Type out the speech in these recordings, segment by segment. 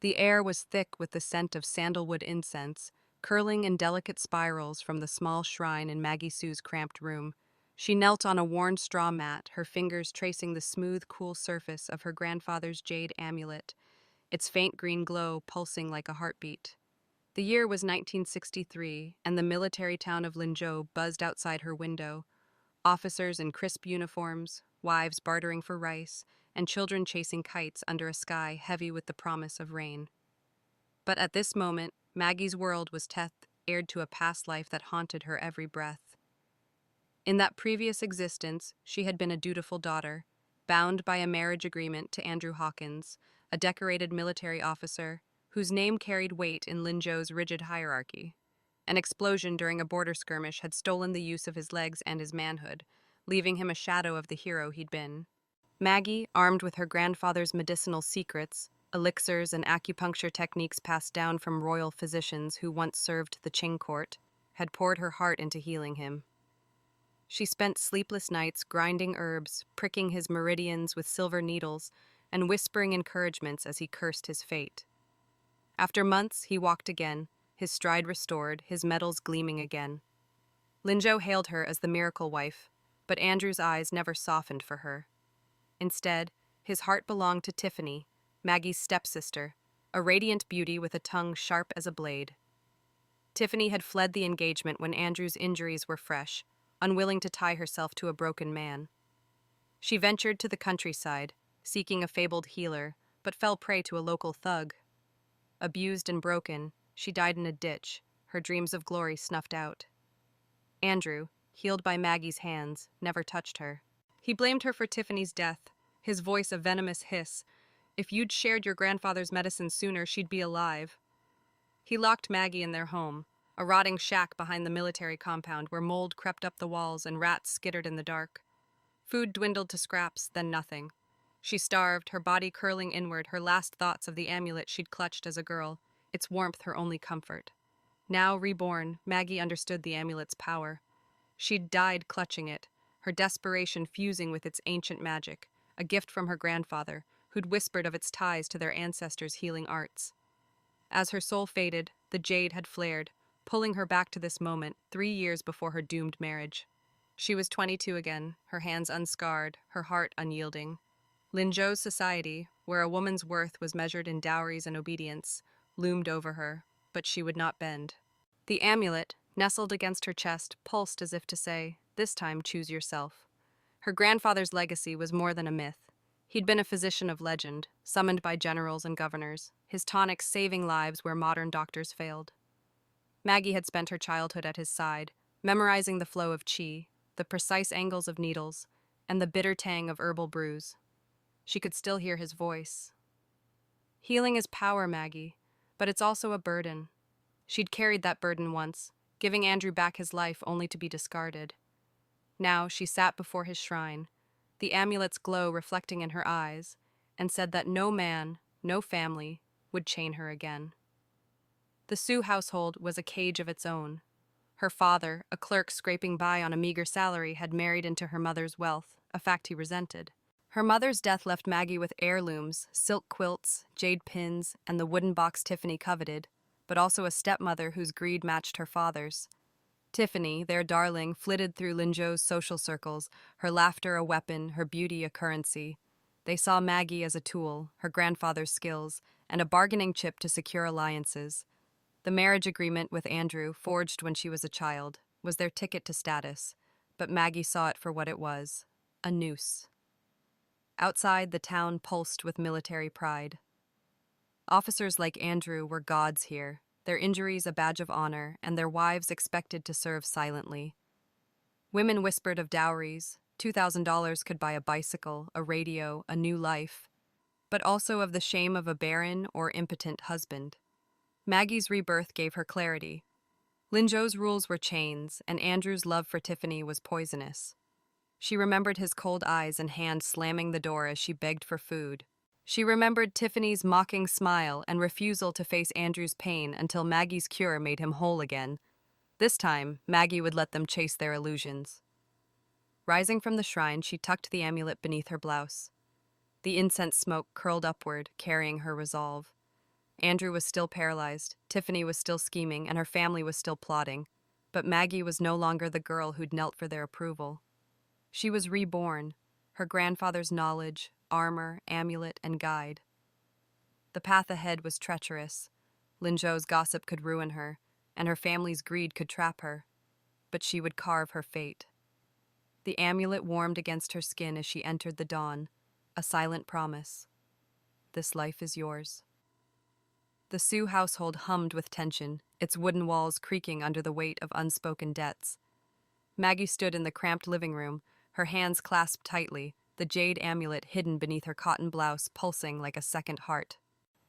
The air was thick with the scent of sandalwood incense, curling in delicate spirals from the small shrine in Maggie Sue's cramped room. She knelt on a worn straw mat, her fingers tracing the smooth, cool surface of her grandfather's jade amulet, its faint green glow pulsing like a heartbeat. The year was 1963, and the military town of Linzhou buzzed outside her window. Officers in crisp uniforms, wives bartering for rice, and children chasing kites under a sky heavy with the promise of rain. But at this moment, Maggie's world was tethered to a past life that haunted her every breath. In that previous existence, she had been a dutiful daughter, bound by a marriage agreement to Andrew Hawkins, a decorated military officer whose name carried weight in Linzhou's rigid hierarchy. An explosion during a border skirmish had stolen the use of his legs and his manhood, leaving him a shadow of the hero he'd been. Maggie, armed with her grandfather's medicinal secrets, elixirs and acupuncture techniques passed down from royal physicians who once served the Qing court, had poured her heart into healing him. She spent sleepless nights grinding herbs, pricking his meridians with silver needles, and whispering encouragements as he cursed his fate. After months, he walked again, his stride restored, his metals gleaming again. Linzhou hailed her as the miracle wife, but Andrew's eyes never softened for her. Instead, his heart belonged to Tiffany, Maggie's stepsister, a radiant beauty with a tongue sharp as a blade. Tiffany had fled the engagement when Andrew's injuries were fresh, unwilling to tie herself to a broken man. She ventured to the countryside, seeking a fabled healer, but fell prey to a local thug. Abused and broken, she died in a ditch, her dreams of glory snuffed out. Andrew, healed by Maggie's hands, never touched her. He blamed her for Tiffany's death, his voice a venomous hiss. If you'd shared your grandfather's medicine sooner, she'd be alive. He locked Maggie in their home, a rotting shack behind the military compound where mold crept up the walls and rats skittered in the dark. Food dwindled to scraps, then nothing. She starved, her body curling inward, her last thoughts of the amulet she'd clutched as a girl, its warmth her only comfort. Now reborn, Maggie understood the amulet's power. She'd died clutching it, her desperation fusing with its ancient magic, a gift from her grandfather, who'd whispered of its ties to their ancestors' healing arts. As her soul faded, the jade had flared, pulling her back to this moment, 3 years before her doomed marriage. She was 22 again, her hands unscarred, her heart unyielding. Linzhou's society, where a woman's worth was measured in dowries and obedience, loomed over her, but she would not bend. The amulet, nestled against her chest, pulsed as if to say, "This time choose yourself." Her grandfather's legacy was more than a myth. He'd been a physician of legend, summoned by generals and governors, his tonics saving lives where modern doctors failed. Maggie had spent her childhood at his side, memorizing the flow of qi, the precise angles of needles, and the bitter tang of herbal brews. She could still hear his voice. Healing is power, Maggie, but it's also a burden. She'd carried that burden once, giving Andrew back his life only to be discarded. Now she sat before his shrine, the amulet's glow reflecting in her eyes, and said that no man, no family, would chain her again. The Sue household was a cage of its own. Her father, a clerk scraping by on a meager salary, had married into her mother's wealth, a fact he resented. Her mother's death left Maggie with heirlooms, silk quilts, jade pins, and the wooden box Tiffany coveted, but also a stepmother whose greed matched her father's. Tiffany, their darling, flitted through Linzhou's social circles, her laughter a weapon, her beauty a currency. They saw Maggie as a tool, her grandfather's skills, and a bargaining chip to secure alliances. The marriage agreement with Andrew, forged when she was a child, was their ticket to status, but Maggie saw it for what it was, a noose. Outside, the town pulsed with military pride. Officers like Andrew were gods here, their injuries a badge of honor, and their wives expected to serve silently. Women whispered of dowries. $2,000 could buy a bicycle, a radio, a new life, but also of the shame of a barren or impotent husband. Maggie's rebirth gave her clarity. Linzhou's rules were chains, and Andrew's love for Tiffany was poisonous. She remembered his cold eyes and hand slamming the door as she begged for food. She remembered Tiffany's mocking smile and refusal to face Andrew's pain until Maggie's cure made him whole again. This time, Maggie would let them chase their illusions. Rising from the shrine, she tucked the amulet beneath her blouse. The incense smoke curled upward, carrying her resolve. Andrew was still paralyzed, Tiffany was still scheming, and her family was still plotting. But Maggie was no longer the girl who'd knelt for their approval. She was reborn, her grandfather's knowledge, armor, amulet, and guide. The path ahead was treacherous. Linzhou's gossip could ruin her, and her family's greed could trap her. But she would carve her fate. The amulet warmed against her skin as she entered the dawn, a silent promise. This life is yours. The Sue household hummed with tension, its wooden walls creaking under the weight of unspoken debts. Maggie stood in the cramped living room, her hands clasped tightly, the jade amulet hidden beneath her cotton blouse pulsing like a second heart.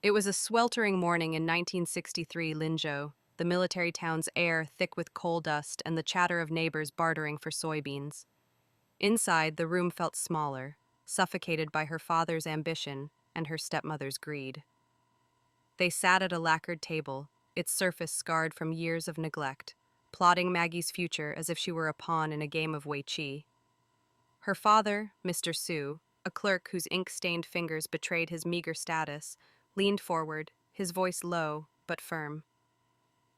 It was a sweltering morning in 1963 Linzhou, the military town's air thick with coal dust and the chatter of neighbors bartering for soybeans. Inside, the room felt smaller, suffocated by her father's ambition and her stepmother's greed. They sat at a lacquered table, its surface scarred from years of neglect, plotting Maggie's future as if she were a pawn in a game of Wei Qi. Her father, Mr. Sue, a clerk whose ink-stained fingers betrayed his meager status, leaned forward, his voice low but firm.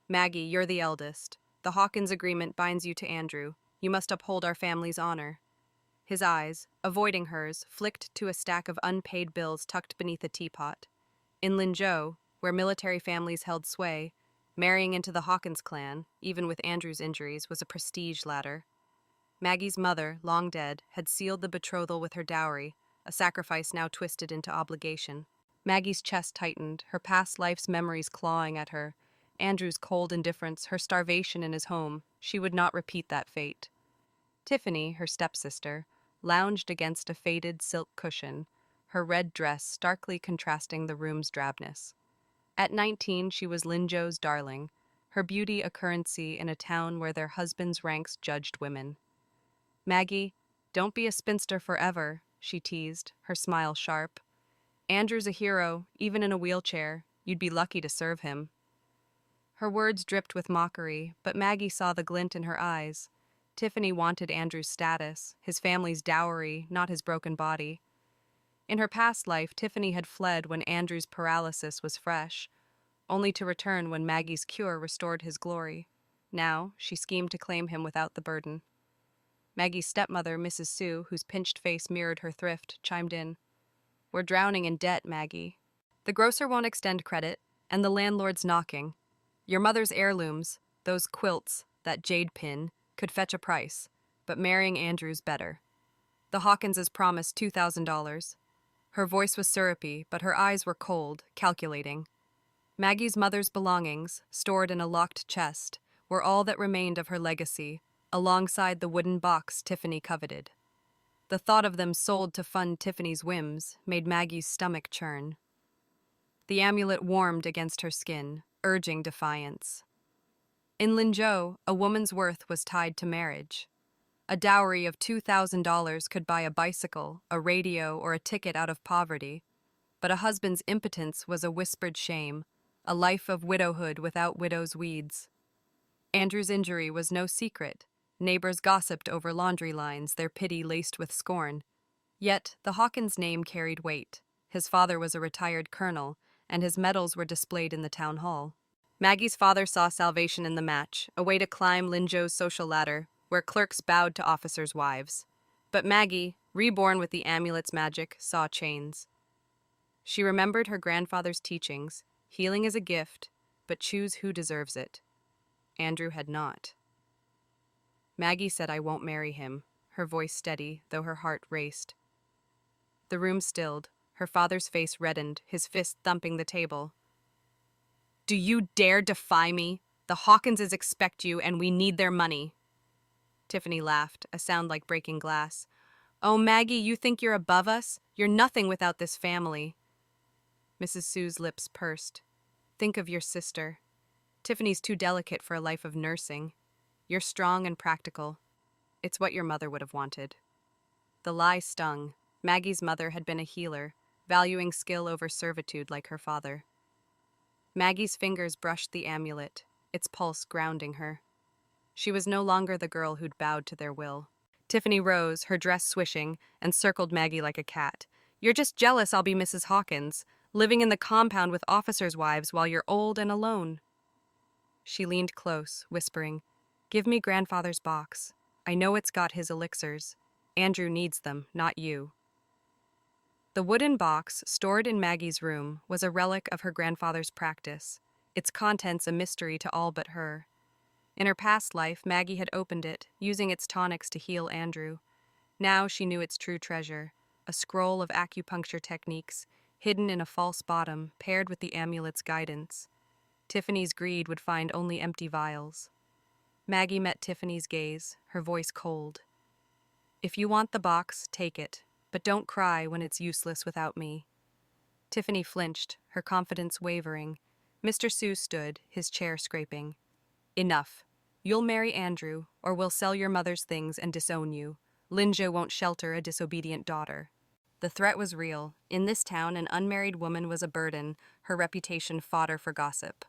"Maggie, you're the eldest. The Hawkins agreement binds you to Andrew. You must uphold our family's honor." His eyes, avoiding hers, flicked to a stack of unpaid bills tucked beneath a teapot. In Linzhou, where military families held sway, marrying into the Hawkins clan, even with Andrew's injuries, was a prestige ladder. Maggie's mother, long dead, had sealed the betrothal with her dowry, a sacrifice now twisted into obligation. Maggie's chest tightened, her past life's memories clawing at her. Andrew's cold indifference, her starvation in his home. She would not repeat that fate. Tiffany, her stepsister, lounged against a faded silk cushion, her red dress starkly contrasting the room's drabness. At 19, she was Linzhou's darling, her beauty a currency in a town where their husbands' ranks judged women. "Maggie, don't be a spinster forever," she teased, her smile sharp. "Andrew's a hero, even in a wheelchair. You'd be lucky to serve him." Her words dripped with mockery, but Maggie saw the glint in her eyes. Tiffany wanted Andrew's status, his family's dowry, not his broken body. In her past life, Tiffany had fled when Andrew's paralysis was fresh, only to return when Maggie's cure restored his glory. Now, she schemed to claim him without the burden. Maggie's stepmother, Mrs. Sue, whose pinched face mirrored her thrift, chimed in. "We're drowning in debt, Maggie. The grocer won't extend credit, and the landlord's knocking. Your mother's heirlooms, those quilts, that jade pin, could fetch a price, but marrying Andrew's better. The Hawkinses promised $2,000. Her voice was syrupy, but her eyes were cold, calculating. Maggie's mother's belongings, stored in a locked chest, were all that remained of her legacy, alongside the wooden box Tiffany coveted. The thought of them sold to fund Tiffany's whims made Maggie's stomach churn. The amulet warmed against her skin, urging defiance. In Linzhou, a woman's worth was tied to marriage. A dowry of $2,000 could buy a bicycle, a radio, or a ticket out of poverty. But a husband's impotence was a whispered shame, a life of widowhood without widow's weeds. Andrew's injury was no secret. Neighbors gossiped over laundry lines, their pity laced with scorn. Yet, the Hawkins name carried weight. His father was a retired colonel, and his medals were displayed in the town hall. Maggie's father saw salvation in the match, a way to climb Linzhou's social ladder, where clerks bowed to officers' wives. But Maggie, reborn with the amulet's magic, saw chains. She remembered her grandfather's teachings, healing is a gift, but choose who deserves it. Andrew had not. Maggie said, "I won't marry him," her voice steady, though her heart raced. The room stilled, her father's face reddened, his fist thumping the table. "Do you dare defy me? The Hawkinses expect you, and we need their money." Tiffany laughed, a sound like breaking glass. "Oh, Maggie, you think you're above us? You're nothing without this family." Mrs. Sue's lips pursed. "Think of your sister. Tiffany's too delicate for a life of nursing. You're strong and practical. It's what your mother would have wanted." The lie stung. Maggie's mother had been a healer, valuing skill over servitude like her father. Maggie's fingers brushed the amulet, its pulse grounding her. She was no longer the girl who'd bowed to their will. Tiffany rose, her dress swishing, and circled Maggie like a cat. "You're just jealous I'll be Mrs. Hawkins. living in the compound with officers' wives while you're old and alone. She leaned close, whispering, "Give me grandfather's box. I know it's got his elixirs. Andrew needs them, not you." The wooden box, stored in Maggie's room, was a relic of her grandfather's practice, its contents a mystery to all but her. In her past life, Maggie had opened it, using its tonics to heal Andrew. Now she knew its true treasure, a scroll of acupuncture techniques, hidden in a false bottom, paired with the amulet's guidance. Tiffany's greed would find only empty vials. Maggie met Tiffany's gaze, her voice cold. "If you want the box, take it, but don't cry when it's useless without me." Tiffany flinched, her confidence wavering. Mr. Sue stood, his chair scraping. "Enough. You'll marry Andrew, or we'll sell your mother's things and disown you. Linzhou won't shelter a disobedient daughter." The threat was real. In this town, an unmarried woman was a burden, her reputation fodder for gossip.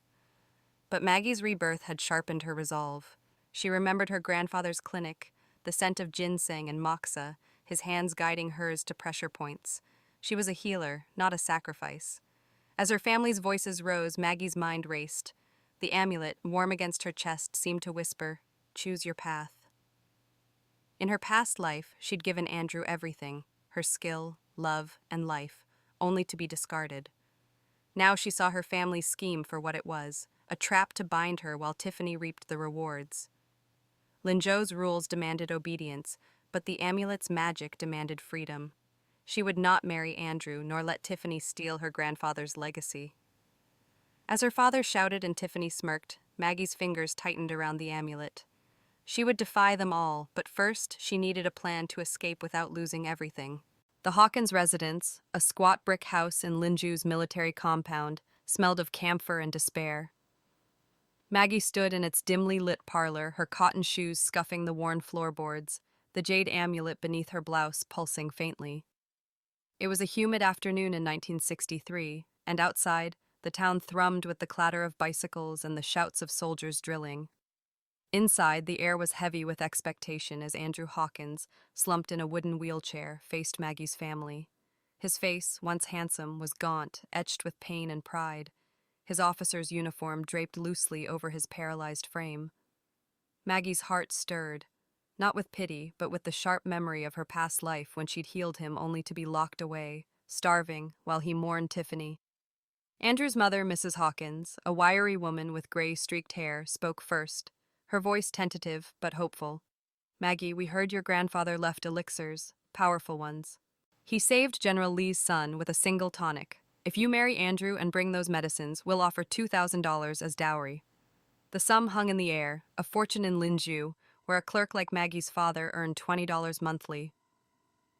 But Maggie's rebirth had sharpened her resolve. She remembered her grandfather's clinic, the scent of ginseng and moxa, his hands guiding hers to pressure points. She was a healer, not a sacrifice. As her family's voices rose, Maggie's mind raced. The amulet, warm against her chest, seemed to whisper, "Choose your path." In her past life, she'd given Andrew everything, her skill, love, and life, only to be discarded. Now she saw her family's scheme for what it was, a trap to bind her while Tiffany reaped the rewards. Linzhou's rules demanded obedience, but the amulet's magic demanded freedom. She would not marry Andrew, nor let Tiffany steal her grandfather's legacy. As her father shouted and Tiffany smirked, Maggie's fingers tightened around the amulet. She would defy them all, but first she needed a plan to escape without losing everything. The Hawkins residence, a squat brick house in Linzhou's military compound, smelled of camphor and despair. Maggie stood in its dimly lit parlor, her cotton shoes scuffing the worn floorboards, the jade amulet beneath her blouse pulsing faintly. It was a humid afternoon in 1963, and outside, the town thrummed with the clatter of bicycles and the shouts of soldiers drilling. Inside, the air was heavy with expectation as Andrew Hawkins, slumped in a wooden wheelchair, faced Maggie's family. His face, once handsome, was gaunt, etched with pain and pride, his officer's uniform draped loosely over his paralyzed frame. Maggie's heart stirred, not with pity, but with the sharp memory of her past life when she'd healed him only to be locked away, starving, while he mourned Tiffany. Andrew's mother, Mrs. Hawkins, a wiry woman with gray-streaked hair, spoke first, her voice tentative but hopeful. "Maggie, we heard your grandfather left elixirs, powerful ones. He saved General Lee's son with a single tonic. If you marry Andrew and bring those medicines, we'll offer $2,000 as dowry." The sum hung in the air, a fortune in Linzhou, where a clerk like Maggie's father earned $20 monthly.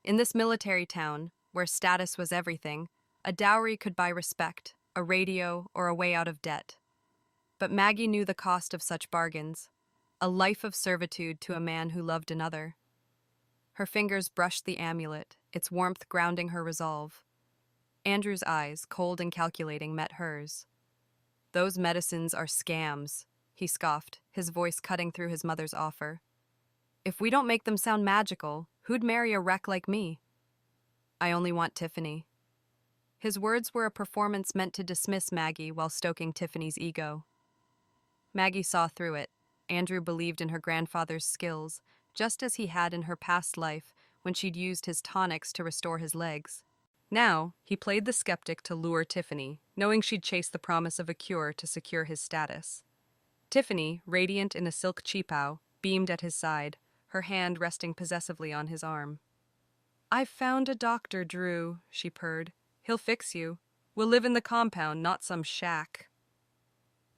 In this military town, where status was everything, a dowry could buy respect, a radio, or a way out of debt. But Maggie knew the cost of such bargains, a life of servitude to a man who loved another. Her fingers brushed the amulet, its warmth grounding her resolve. Andrew's eyes, cold and calculating, met hers. "Those medicines are scams," he scoffed, his voice cutting through his mother's offer. "If we don't make them sound magical, who'd marry a wreck like me? I only want Tiffany." His words were a performance meant to dismiss Maggie while stoking Tiffany's ego. Maggie saw through it. Andrew believed in her grandfather's skills, just as he had in her past life when she'd used his tonics to restore his legs. Now, he played the skeptic to lure Tiffany, knowing she'd chase the promise of a cure to secure his status. Tiffany, radiant in a silk cheapao, beamed at his side, her hand resting possessively on his arm. "I've found a doctor, Drew," she purred. "He'll fix you. We'll live in the compound, not some shack."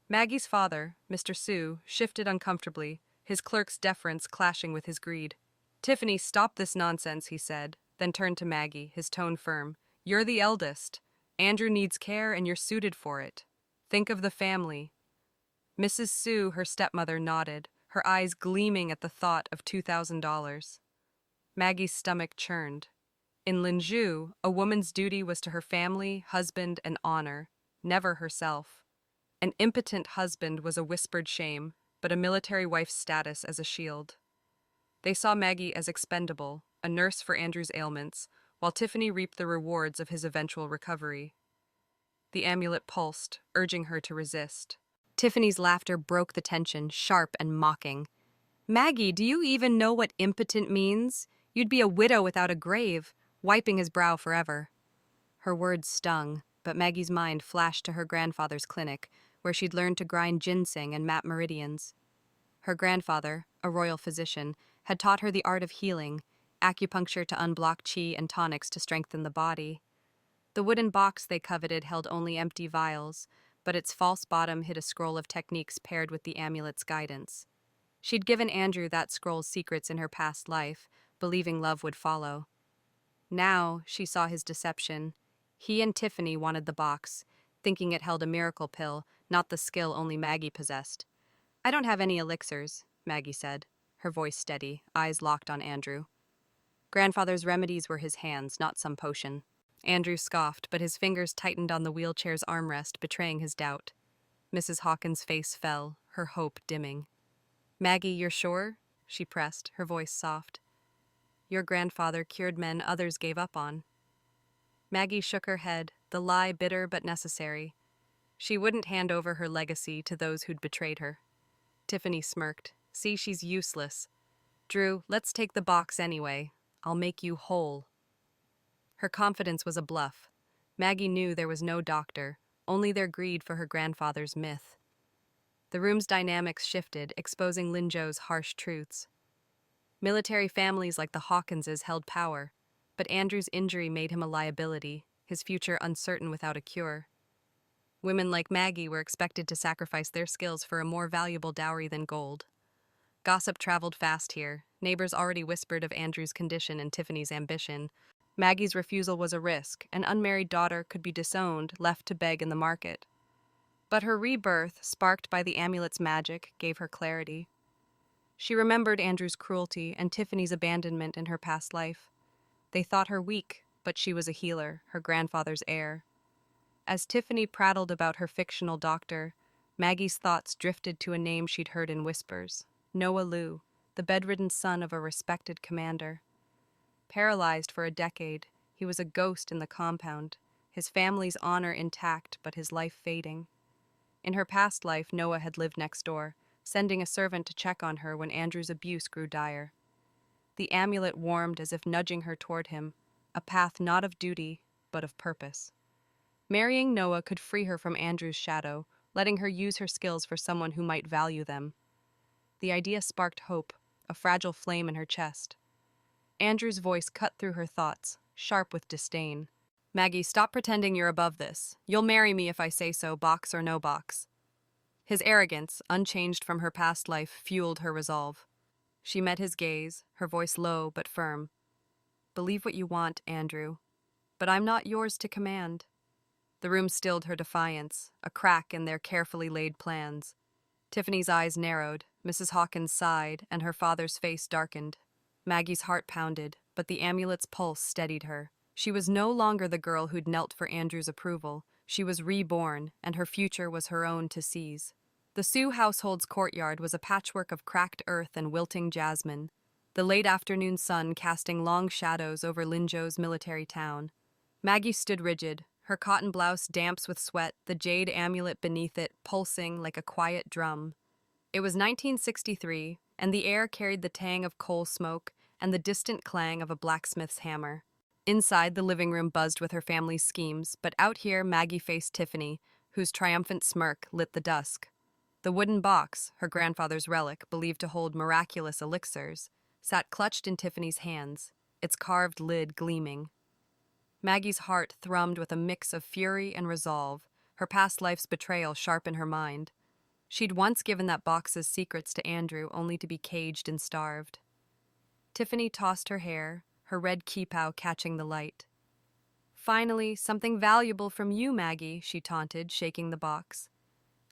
Maggie's father, Mr. Sue, shifted uncomfortably, his clerk's deference clashing with his greed. "Tiffany, stop this nonsense," he said, then turned to Maggie, his tone firm. "You're the eldest. Andrew needs care and you're suited for it. Think of the family." Mrs. Sue, her stepmother, nodded, her eyes gleaming at the thought of $2,000. Maggie's stomach churned. In Linzhou, a woman's duty was to her family, husband, and honor, never herself. An impotent husband was a whispered shame, but a military wife's status as a shield. They saw Maggie as expendable, a nurse for Andrew's ailments, while Tiffany reaped the rewards of his eventual recovery. The amulet pulsed, urging her to resist. Tiffany's laughter broke the tension, sharp and mocking. Maggie, do you even know what impotent means? You'd be a widow without a grave, wiping his brow forever. Her words stung, but Maggie's mind flashed to her grandfather's clinic, where she'd learned to grind ginseng and map meridians. Her grandfather, a royal physician, had taught her the art of healing, acupuncture to unblock chi and tonics to strengthen the body. The wooden box they coveted held only empty vials, but its false bottom hid a scroll of techniques paired with the amulet's guidance. She'd given Andrew that scroll's secrets in her past life, believing love would follow. Now she saw his deception. He and Tiffany wanted the box, thinking it held a miracle pill, not the skill only Maggie possessed. I don't have any elixirs, Maggie said, her voice steady, eyes locked on Andrew. Grandfather's remedies were his hands, not some potion. Andrew scoffed, but his fingers tightened on the wheelchair's armrest, betraying his doubt. Mrs. Hawkins' face fell, her hope dimming. Maggie, you're sure? She pressed, her voice soft. Your grandfather cured men others gave up on. Maggie shook her head, the lie bitter but necessary. She wouldn't hand over her legacy to those who'd betrayed her. Tiffany smirked. See, she's useless. Drew, let's take the box anyway. I'll make you whole. Her confidence was a bluff. Maggie knew there was no doctor, only their greed for her grandfather's myth. The room's dynamics shifted, exposing Linzhou's harsh truths. Military families like the Hawkinses held power, but Andrew's injury made him a liability, his future uncertain without a cure. Women like Maggie were expected to sacrifice their skills for a more valuable dowry than gold. Gossip traveled fast here. Neighbors already whispered of Andrew's condition and Tiffany's ambition. Maggie's refusal was a risk. An unmarried daughter could be disowned, left to beg in the market. But her rebirth, sparked by the amulet's magic, gave her clarity. She remembered Andrew's cruelty and Tiffany's abandonment in her past life. They thought her weak, but she was a healer, her grandfather's heir. As Tiffany prattled about her fictional doctor, Maggie's thoughts drifted to a name she'd heard in whispers. Noah Liu, the bedridden son of a respected commander. Paralyzed for a decade, he was a ghost in the compound, his family's honor intact but his life fading. In her past life, Noah had lived next door, sending a servant to check on her when Andrew's abuse grew dire. The amulet warmed as if nudging her toward him, a path not of duty, but of purpose. Marrying Noah could free her from Andrew's shadow, letting her use her skills for someone who might value them. The idea sparked hope, a fragile flame in her chest. Andrew's voice cut through her thoughts, sharp with disdain. Maggie, stop pretending you're above this. You'll marry me if I say so, box or no box. His arrogance, unchanged from her past life, fueled her resolve. She met his gaze, her voice low but firm. Believe what you want, Andrew, but I'm not yours to command. The room stilled her defiance, a crack in their carefully laid plans. Tiffany's eyes narrowed, Mrs. Hawkins sighed, and her father's face darkened. Maggie's heart pounded, but the amulet's pulse steadied her. She was no longer the girl who'd knelt for Andrew's approval. She was reborn, and her future was her own to seize. The Sue household's courtyard was a patchwork of cracked earth and wilting jasmine, the late afternoon sun casting long shadows over Linzhou's military town. Maggie stood rigid, her cotton blouse damp with sweat, the jade amulet beneath it pulsing like a quiet drum. It was 1963, and the air carried the tang of coal smoke and the distant clang of a blacksmith's hammer. Inside, the living room buzzed with her family's schemes, but out here Maggie faced Tiffany, whose triumphant smirk lit the dusk. The wooden box, her grandfather's relic, believed to hold miraculous elixirs, sat clutched in Tiffany's hands, its carved lid gleaming. Maggie's heart thrummed with a mix of fury and resolve, her past life's betrayal sharp in her mind. She'd once given that box's secrets to Andrew only to be caged and starved. Tiffany tossed her hair, her red kippah catching the light. Finally, something valuable from you, Maggie, she taunted, shaking the box.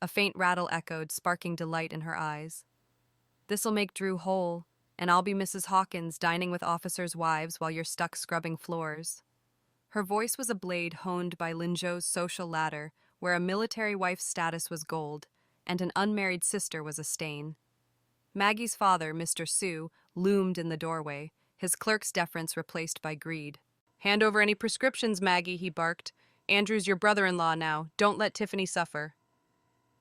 A faint rattle echoed, sparking delight in her eyes. This'll make Drew whole, and I'll be Mrs. Hawkins dining with officers' wives while you're stuck scrubbing floors. Her voice was a blade honed by Linzhou's social ladder, where a military wife's status was gold, and an unmarried sister was a stain. Maggie's father, Mr. Sue, loomed in the doorway, his clerk's deference replaced by greed. Hand over any prescriptions, Maggie, he barked. Andrew's your brother-in-law now. Don't let Tiffany suffer.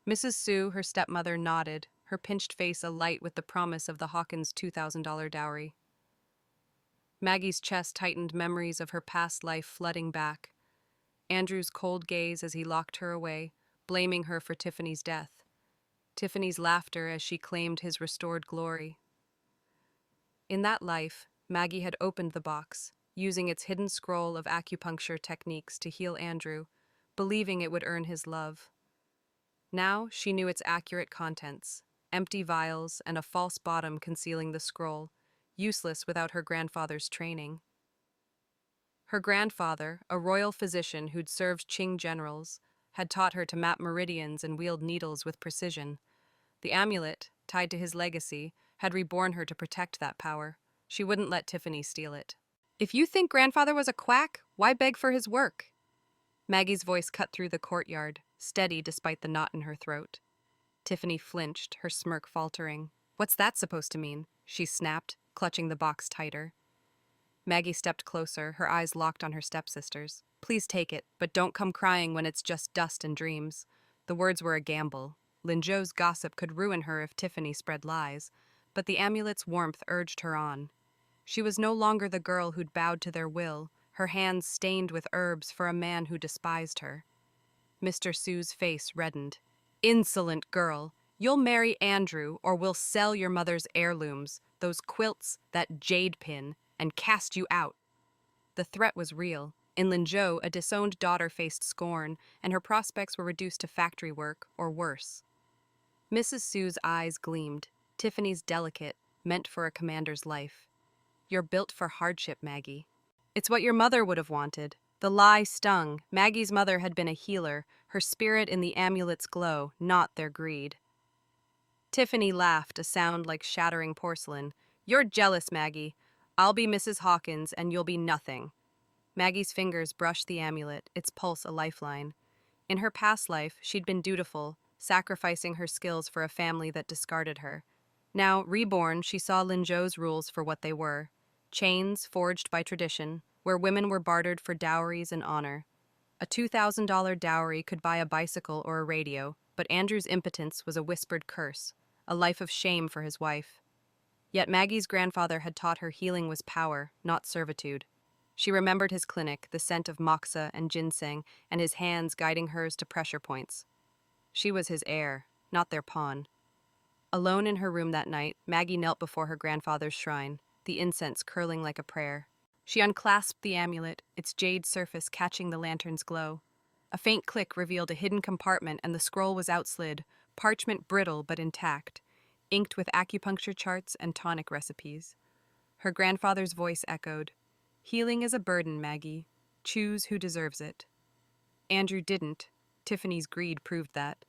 Mrs. Sue, her stepmother, nodded, her pinched face alight with the promise of the Hawkins' $2,000 dowry. Maggie's chest tightened, memories of her past life flooding back. Andrew's cold gaze as he locked her away, blaming her for Tiffany's death. Tiffany's laughter as she claimed his restored glory. In that life, Maggie had opened the box, using its hidden scroll of acupuncture techniques to heal Andrew, believing it would earn his love. Now she knew its accurate contents, empty vials and a false bottom concealing the scroll, useless without her grandfather's training. Her grandfather, a royal physician who'd served Qing generals, had taught her to map meridians and wield needles with precision. The amulet, tied to his legacy, had reborn her to protect that power. She wouldn't let Tiffany steal it. If you think grandfather was a quack, why beg for his work? Maggie's voice cut through the courtyard, steady despite the knot in her throat. Tiffany flinched, her smirk faltering. What's that supposed to mean? She snapped, clutching the box tighter. Maggie stepped closer, her eyes locked on her stepsister's. Please take it, but don't come crying when it's just dust and dreams. The words were a gamble. Linzhou's gossip could ruin her if Tiffany spread lies, but the amulet's warmth urged her on. She was no longer the girl who'd bowed to their will, her hands stained with herbs for a man who despised her. Mr. Sue's face reddened. Insolent girl! You'll marry Andrew, or we'll sell your mother's heirlooms, those quilts, that jade pin, and cast you out. The threat was real. In Linzhou, a disowned daughter faced scorn, and her prospects were reduced to factory work, or worse. Mrs. Sue's eyes gleamed. Tiffany's delicate, meant for a commander's life. You're built for hardship, Maggie. It's what your mother would have wanted. The lie stung. Maggie's mother had been a healer, her spirit in the amulet's glow, not their greed. Tiffany laughed, a sound like shattering porcelain. You're jealous, Maggie. I'll be Mrs. Hawkins, and you'll be nothing. Maggie's fingers brushed the amulet, its pulse a lifeline. In her past life, she'd been dutiful, sacrificing her skills for a family that discarded her. Now, reborn, she saw Linzhou's rules for what they were. Chains forged by tradition, where women were bartered for dowries and honor. A $2,000 dowry could buy a bicycle or a radio, but Andrew's impotence was a whispered curse, a life of shame for his wife. Yet Maggie's grandfather had taught her healing was power, not servitude. She remembered his clinic, the scent of moxa and ginseng, and his hands guiding hers to pressure points. She was his heir, not their pawn. Alone in her room that night, Maggie knelt before her grandfather's shrine, the incense curling like a prayer. She unclasped the amulet, its jade surface catching the lantern's glow. A faint click revealed a hidden compartment, and the scroll was outslid, parchment brittle but intact, inked with acupuncture charts and tonic recipes. Her grandfather's voice echoed, "Healing is a burden, Maggie. Choose who deserves it." Andrew didn't. Tiffany's greed proved that.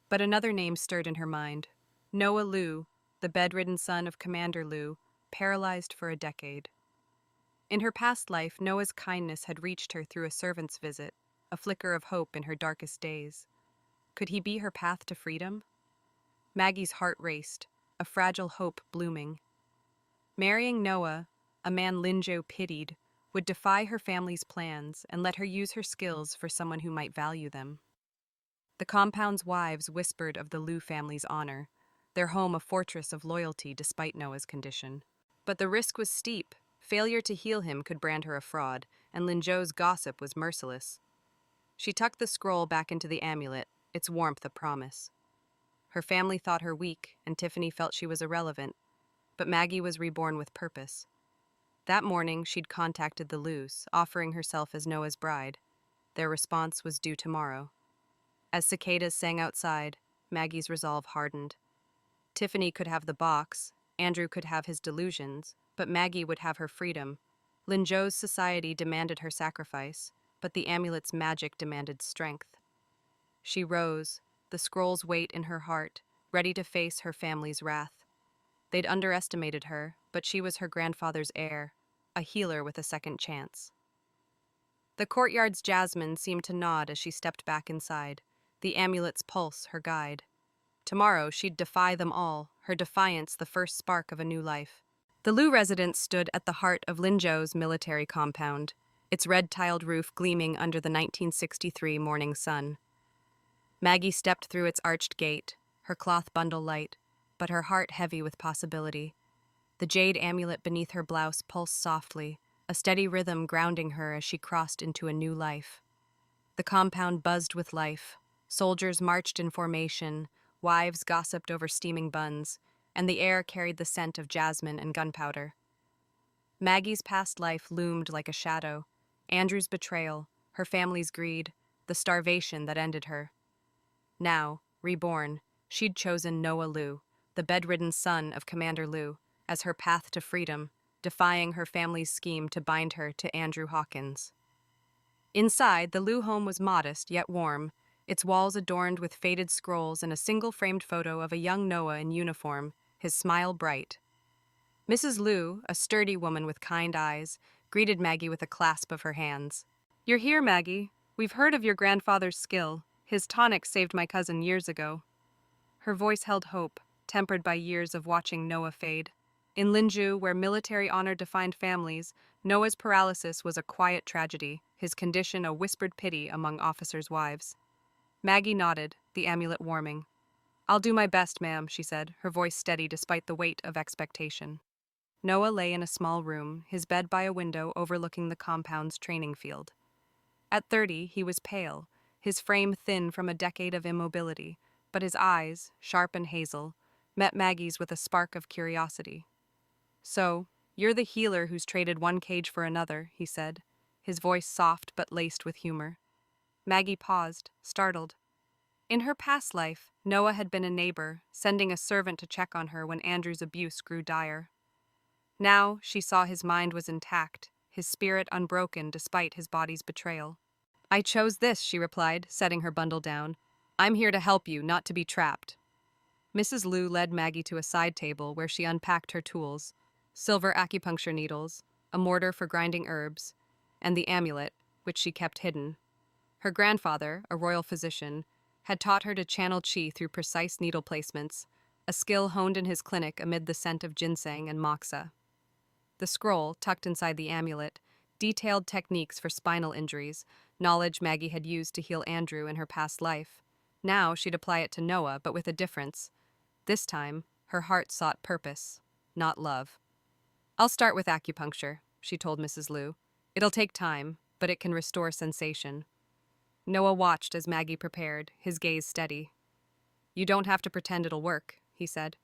But another name stirred in her mind. Noah Liu, the bedridden son of Commander Liu, paralyzed for a decade. In her past life, Noah's kindness had reached her through a servant's visit, a flicker of hope in her darkest days. Could he be her path to freedom? Maggie's heart raced, a fragile hope blooming. Marrying Noah, a man Linzhou pitied, would defy her family's plans and let her use her skills for someone who might value them. The compound's wives whispered of the Liu family's honor, their home a fortress of loyalty despite Noah's condition. But the risk was steep. Failure to heal him could brand her a fraud, and Linzhou's gossip was merciless. She tucked the scroll back into the amulet, its warmth a promise. Her family thought her weak, and Tiffany felt she was irrelevant, but Maggie was reborn with purpose. That morning, she'd contacted the Lius, offering herself as Noah's bride. Their response was due tomorrow. As cicadas sang outside, Maggie's resolve hardened. Tiffany could have the box, Andrew could have his delusions, but Maggie would have her freedom. Linzhou's society demanded her sacrifice, but the amulet's magic demanded strength. She rose, the scroll's weight in her heart, ready to face her family's wrath. They'd underestimated her, but she was her grandfather's heir, a healer with a second chance. The courtyard's jasmine seemed to nod as she stepped back inside, the amulet's pulse her guide. Tomorrow she'd defy them all, her defiance the first spark of a new life. The Liu residence stood at the heart of Linzhou's military compound. its red-tiled roof gleaming under the 1963 morning sun. Maggie stepped through its arched gate, her cloth bundle light, but her heart heavy with possibility. The jade amulet beneath her blouse pulsed softly, a steady rhythm grounding her as she crossed into a new life. The compound buzzed with life. Soldiers marched in formation, wives gossiped over steaming buns, and the air carried the scent of jasmine and gunpowder. Maggie's past life loomed like a shadow. Andrew's betrayal, her family's greed, the starvation that ended her. Now, reborn, she'd chosen Noah Liu, the bedridden son of Commander Liu, as her path to freedom, defying her family's scheme to bind her to Andrew Hawkins. Inside, the Liu home was modest yet warm, its walls adorned with faded scrolls and a single framed photo of a young Noah in uniform, his smile bright. Mrs. Liu, a sturdy woman with kind eyes, greeted Maggie with a clasp of her hands. "You're here, Maggie. We've heard of your grandfather's skill. His tonic saved my cousin years ago." Her voice held hope, tempered by years of watching Noah fade. In Linzhou, where military honor defined families, Noah's paralysis was a quiet tragedy, his condition a whispered pity among officers' wives. Maggie nodded, the amulet warming. "I'll do my best, ma'am," she said, her voice steady despite the weight of expectation. Noah lay in a small room, his bed by a window overlooking the compound's training field. At 30, he was pale, his frame thin from a decade of immobility, but his eyes, sharp and hazel, met Maggie's with a spark of curiosity. "So, you're the healer who's traded one cage for another," he said, his voice soft but laced with humor. Maggie paused, startled. In her past life, Noah had been a neighbor, sending a servant to check on her when Andrew's abuse grew dire. Now, she saw his mind was intact, his spirit unbroken despite his body's betrayal. "I chose this," she replied, setting her bundle down. "I'm here to help you, not to be trapped." Mrs. Liu led Maggie to a side table where she unpacked her tools: silver acupuncture needles, a mortar for grinding herbs, and the amulet, which she kept hidden. Her grandfather, a royal physician, had taught her to channel qi through precise needle placements, a skill honed in his clinic amid the scent of ginseng and moxa. The scroll, tucked inside the amulet, detailed techniques for spinal injuries, knowledge Maggie had used to heal Andrew in her past life. Now she'd apply it to Noah, but with a difference. This time, her heart sought purpose, not love. "I'll start with acupuncture," she told Mrs. Liu. "It'll take time, but it can restore sensation." Noah watched as Maggie prepared, his gaze steady. "You don't have to pretend it'll work," he said.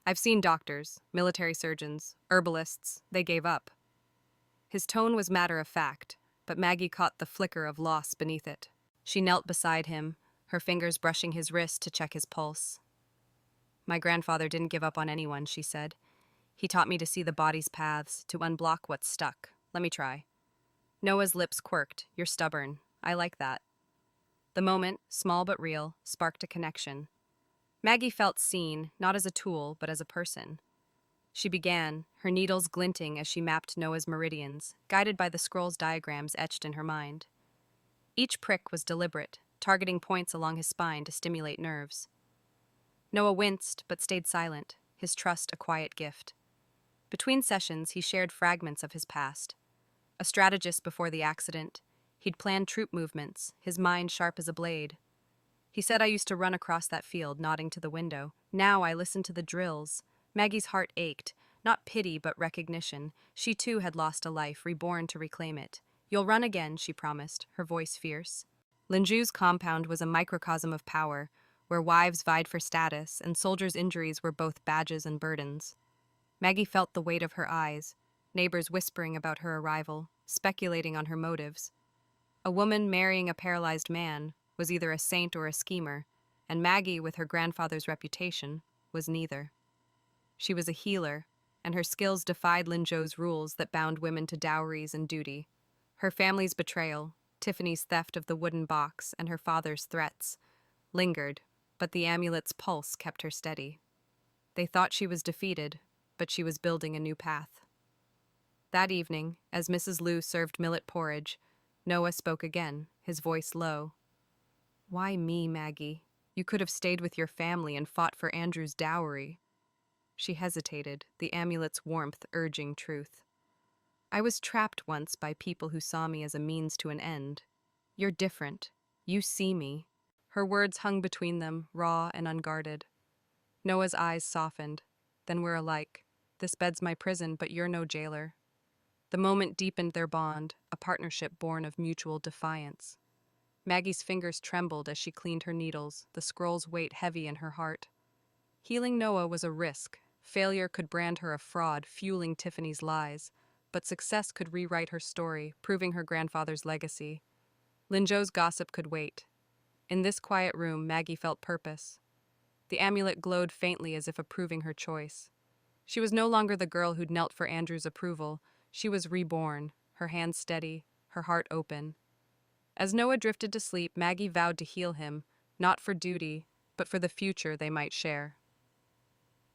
"I've seen doctors, military surgeons, herbalists. They gave up." His tone was matter of fact, but Maggie caught the flicker of loss beneath it. She knelt beside him, her fingers brushing his wrist to check his pulse. "My grandfather didn't give up on anyone," she said. "He taught me to see the body's paths, to unblock what's stuck. Let me try." Noah's lips quirked. "You're stubborn. I like that." The moment, small but real, sparked a connection. Maggie felt seen, not as a tool, but as a person. She began, her needles glinting as she mapped Noah's meridians, guided by the scroll's diagrams etched in her mind. Each prick was deliberate, targeting points along his spine to stimulate nerves. Noah winced, but stayed silent, his trust a quiet gift. Between sessions, he shared fragments of his past. A strategist before the accident, he'd planned troop movements, his mind sharp as a blade. He said, "I used to run across that field, nodding to the window. Now I listen to the drills." Maggie's heart ached, not pity but recognition. She too had lost a life, reborn to reclaim it. "You'll run again," she promised, her voice fierce. Linzhou's compound was a microcosm of power, where wives vied for status and soldiers' injuries were both badges and burdens. Maggie felt the weight of her eyes, neighbors whispering about her arrival, speculating on her motives. A woman marrying a paralyzed man was either a saint or a schemer, and Maggie, with her grandfather's reputation, was neither. She was a healer, and her skills defied Linzhou's rules that bound women to dowries and duty. Her family's betrayal, Tiffany's theft of the wooden box, and her father's threats lingered, but the amulet's pulse kept her steady. They thought she was defeated, but she was building a new path. That evening, as Mrs. Liu served millet porridge, Noah spoke again, his voice low. "Why me, Maggie? You could have stayed with your family and fought for Andrew's dowry." She hesitated, the amulet's warmth urging truth. I was trapped once by people who saw me as a means to an end. You're different. You see me. Her words hung between them, raw and unguarded. Noah's eyes softened. Then we're alike. This bed's my prison, but you're no jailer. The moment deepened their bond, a partnership born of mutual defiance. Maggie's fingers trembled as she cleaned her needles, the scroll's weight heavy in her heart. Healing Noah was a risk. Failure could brand her a fraud, fueling Tiffany's lies. But success could rewrite her story, proving her grandfather's legacy. Linzhou's gossip could wait. In this quiet room, Maggie felt purpose. The amulet glowed faintly as if approving her choice. She was no longer the girl who'd knelt for Andrew's approval. She was reborn, her hands steady, her heart open. As Noah drifted to sleep, Maggie vowed to heal him, not for duty, but for the future they might share.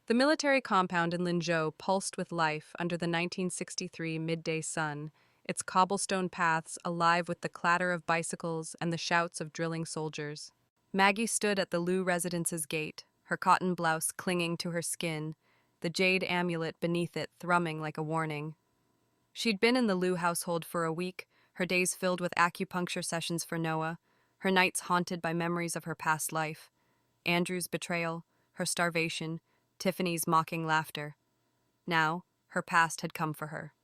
The military compound in Linzhou pulsed with life under the 1963 midday sun, its cobblestone paths alive with the clatter of bicycles and the shouts of drilling soldiers. Maggie stood at the Liu residence's gate, her cotton blouse clinging to her skin, the jade amulet beneath it thrumming like a warning. She'd been in the Liu household for a week, her days filled with acupuncture sessions for Noah, her nights haunted by memories of her past life. Andrew's betrayal, her starvation, Tiffany's mocking laughter. Now, her past had come for her.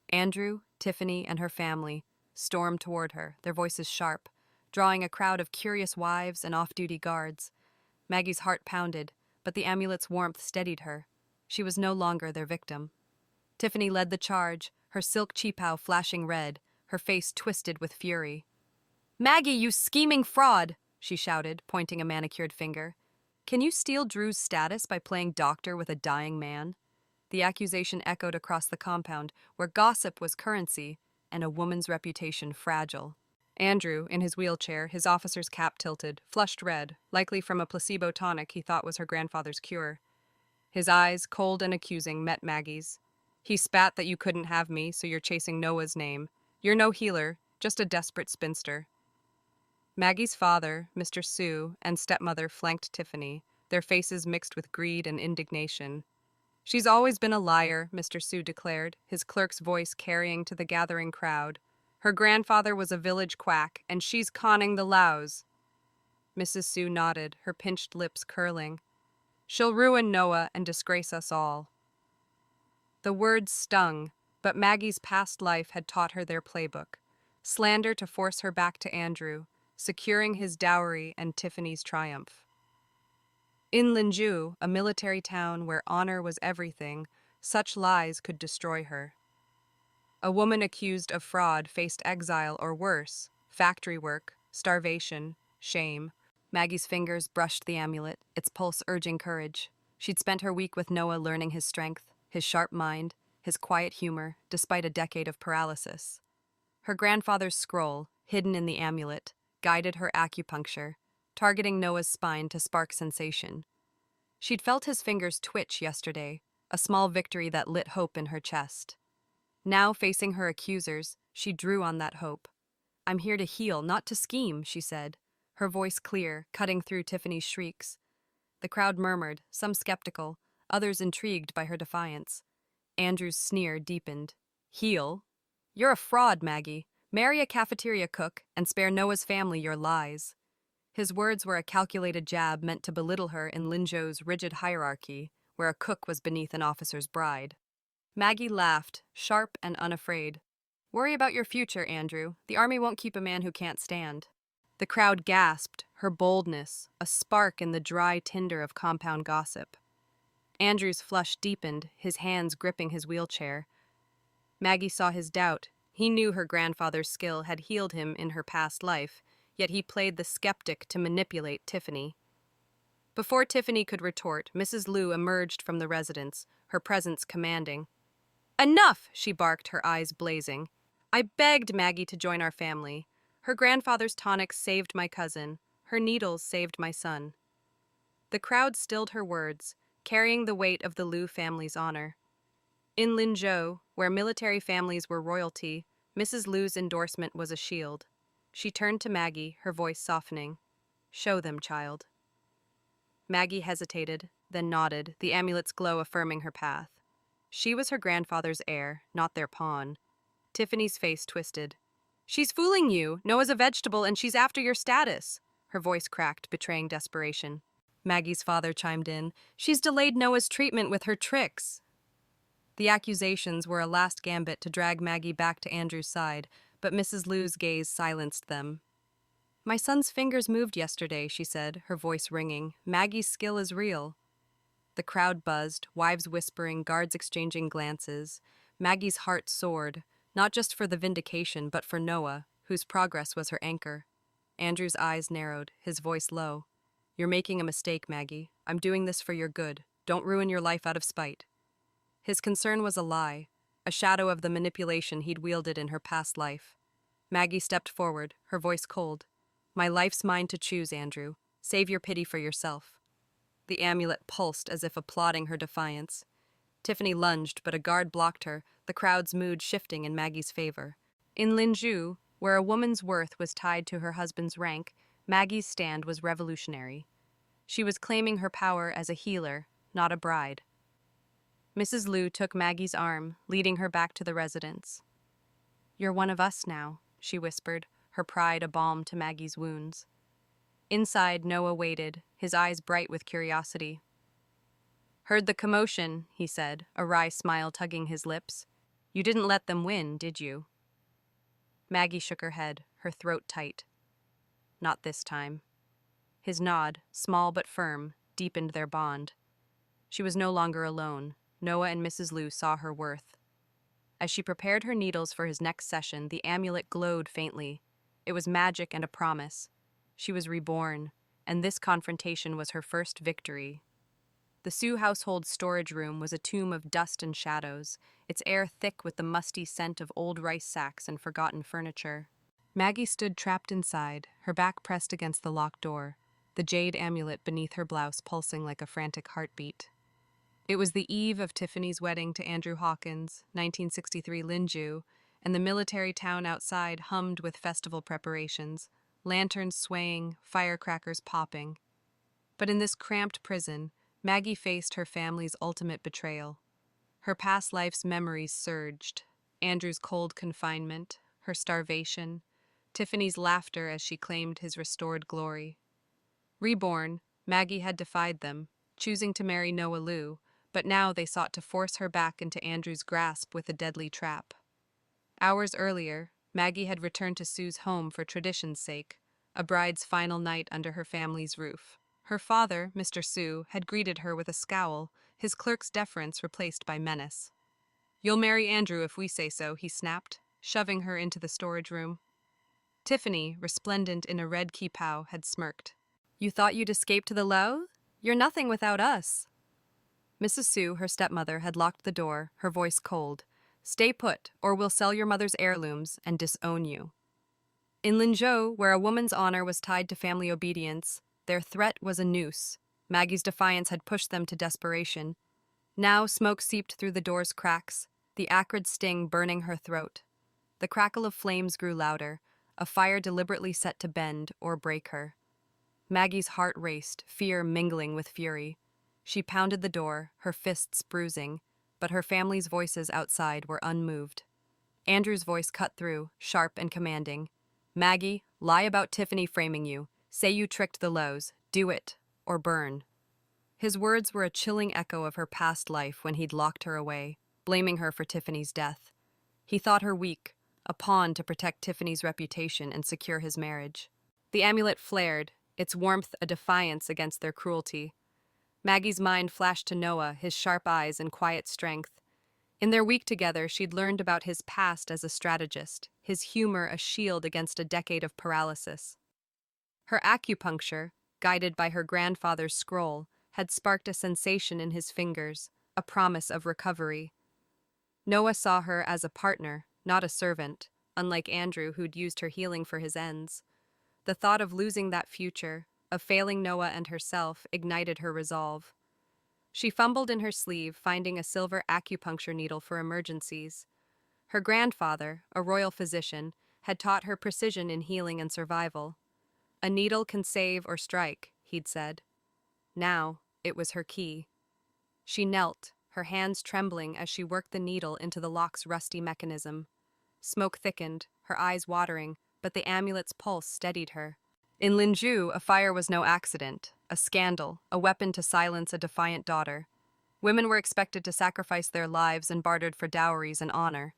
Andrew, Tiffany, and her family stormed toward her, their voices sharp, drawing a crowd of curious wives and off-duty guards. Maggie's heart pounded, but the amulet's warmth steadied her. She was no longer their victim. Tiffany led the charge, her silk cheapao flashing red, her face twisted with fury. "Maggie, you scheming fraud!" she shouted, pointing a manicured finger. "Can you steal Drew's status by playing doctor with a dying man?" The accusation echoed across the compound, where gossip was currency and a woman's reputation fragile. Andrew, in his wheelchair, his officer's cap tilted, flushed red, likely from a placebo tonic he thought was her grandfather's cure. His eyes, cold and accusing, met Maggie's. "He spat that you couldn't have me, so you're chasing Noah's name. You're no healer, just a desperate spinster." Maggie's father, Mr. Sue, and stepmother flanked Tiffany, their faces mixed with greed and indignation. "She's always been a liar," Mr. Sue declared, his clerk's voice carrying to the gathering crowd. "Her grandfather was a village quack, and she's conning the Laos." Mrs. Sue nodded, her pinched lips curling. "She'll ruin Noah and disgrace us all." The words stung, but Maggie's past life had taught her their playbook. Slander to force her back to Andrew, securing his dowry and Tiffany's triumph. In Linzhou, a military town where honor was everything, such lies could destroy her. A woman accused of fraud faced exile or worse, factory work, starvation, shame. Maggie's fingers brushed the amulet, its pulse urging courage. She'd spent her week with Noah learning his strength, his sharp mind, his quiet humor, despite a decade of paralysis. Her grandfather's scroll, hidden in the amulet, guided her acupuncture, targeting Noah's spine to spark sensation. She'd felt his fingers twitch yesterday, a small victory that lit hope in her chest. Now, facing her accusers, she drew on that hope. "I'm here to heal, not to scheme," she said, her voice clear, cutting through Tiffany's shrieks. The crowd murmured, some skeptical, others intrigued by her defiance. Andrew's sneer deepened. "Heal? You're a fraud, Maggie. Marry a cafeteria cook and spare Noah's family your lies." His words were a calculated jab meant to belittle her in Linzhou's rigid hierarchy, where a cook was beneath an officer's bride. Maggie laughed, sharp and unafraid. "Worry about your future, Andrew. The army won't keep a man who can't stand." The crowd gasped, her boldness, a spark in the dry tinder of compound gossip. Andrew's flush deepened, his hands gripping his wheelchair. Maggie saw his doubt. He knew her grandfather's skill had healed him in her past life, yet he played the skeptic to manipulate Tiffany. Before Tiffany could retort, Mrs. Liu emerged from the residence, her presence commanding. "Enough!" she barked, her eyes blazing. "I begged Maggie to join our family. Her grandfather's tonics saved my cousin. Her needles saved my son." The crowd stilled her words, carrying the weight of the Liu family's honor. In Linzhou, where military families were royalty, Mrs. Liu's endorsement was a shield. She turned to Maggie, her voice softening. "Show them, child." Maggie hesitated, then nodded, the amulet's glow affirming her path. She was her grandfather's heir, not their pawn. Tiffany's face twisted. She's fooling you. Noah's a vegetable and she's after your status. Her voice cracked, betraying desperation. Maggie's father chimed in. She's delayed Noah's treatment with her tricks. The accusations were a last gambit to drag Maggie back to Andrew's side, but Mrs. Liu's gaze silenced them. My son's fingers moved yesterday, she said, her voice ringing. Maggie's skill is real. The crowd buzzed, wives whispering, guards exchanging glances. Maggie's heart soared, not just for the vindication, but for Noah, whose progress was her anchor. Andrew's eyes narrowed, his voice low. You're making a mistake, Maggie. I'm doing this for your good. Don't ruin your life out of spite. His concern was a lie, a shadow of the manipulation he'd wielded in her past life. Maggie stepped forward, her voice cold. My life's mine to choose, Andrew. Save your pity for yourself. The amulet pulsed as if applauding her defiance. Tiffany lunged, but a guard blocked her, the crowd's mood shifting in Maggie's favor. In Linzhou, where a woman's worth was tied to her husband's rank, Maggie's stand was revolutionary. She was claiming her power as a healer, not a bride. Mrs. Liu took Maggie's arm, leading her back to the residence. You're one of us now, she whispered, her pride a balm to Maggie's wounds. Inside, Noah waited, his eyes bright with curiosity. Heard the commotion, he said, a wry smile tugging his lips. You didn't let them win, did you? Maggie shook her head, her throat tight. Not this time. His nod, small but firm, deepened their bond. She was no longer alone. Noah and Mrs. Liu saw her worth. As she prepared her needles for his next session, the amulet glowed faintly. It was magic and a promise. She was reborn, and this confrontation was her first victory. The Sue household's storage room was a tomb of dust and shadows, its air thick with the musty scent of old rice sacks and forgotten furniture. Maggie stood trapped inside, her back pressed against the locked door, the jade amulet beneath her blouse pulsing like a frantic heartbeat. It was the eve of Tiffany's wedding to Andrew Hawkins, 1963 Linzhou, and the military town outside hummed with festival preparations, lanterns swaying, firecrackers popping. But in this cramped prison, Maggie faced her family's ultimate betrayal. Her past life's memories surged. Andrew's cold confinement, her starvation, Tiffany's laughter as she claimed his restored glory. Reborn, Maggie had defied them, choosing to marry Noah Liu, but now they sought to force her back into Andrew's grasp with a deadly trap. Hours earlier, Maggie had returned to Sue's home for tradition's sake, a bride's final night under her family's roof. Her father, Mr. Sue, had greeted her with a scowl, his clerk's deference replaced by menace. You'll marry Andrew if we say so, he snapped, shoving her into the storage room. Tiffany, resplendent in a red kipao, had smirked. You thought you'd escape to the Lao? You're nothing without us. Mrs. Sue, her stepmother, had locked the door, her voice cold. Stay put, or we'll sell your mother's heirlooms and disown you. In Linzhou, where a woman's honor was tied to family obedience, their threat was a noose. Maggie's defiance had pushed them to desperation. Now smoke seeped through the door's cracks, the acrid sting burning her throat. The crackle of flames grew louder, a fire deliberately set to bend or break her. Maggie's heart raced, fear mingling with fury. She pounded the door, her fists bruising, but her family's voices outside were unmoved. Andrew's voice cut through, sharp and commanding. Maggie, lie about Tiffany framing you. Say you tricked the Lows. Do it, or burn. His words were a chilling echo of her past life when he'd locked her away, blaming her for Tiffany's death. He thought her weak, a pawn to protect Tiffany's reputation and secure his marriage. The amulet flared, its warmth a defiance against their cruelty. Maggie's mind flashed to Noah, his sharp eyes and quiet strength. In their week together, she'd learned about his past as a strategist, his humor a shield against a decade of paralysis. Her acupuncture, guided by her grandfather's scroll, had sparked a sensation in his fingers, a promise of recovery. Noah saw her as a partner, not a servant, unlike Andrew who'd used her healing for his ends. The thought of losing that future, of failing Noah and herself, ignited her resolve. She fumbled in her sleeve, finding a silver acupuncture needle for emergencies. Her grandfather, a royal physician, had taught her precision in healing and survival. A needle can save or strike, he'd said. Now, it was her key. She knelt, her hands trembling as she worked the needle into the lock's rusty mechanism. Smoke thickened, her eyes watering, but the amulet's pulse steadied her. In Linzhou, a fire was no accident, a scandal, a weapon to silence a defiant daughter. Women were expected to sacrifice their lives and bartered for dowries and honor.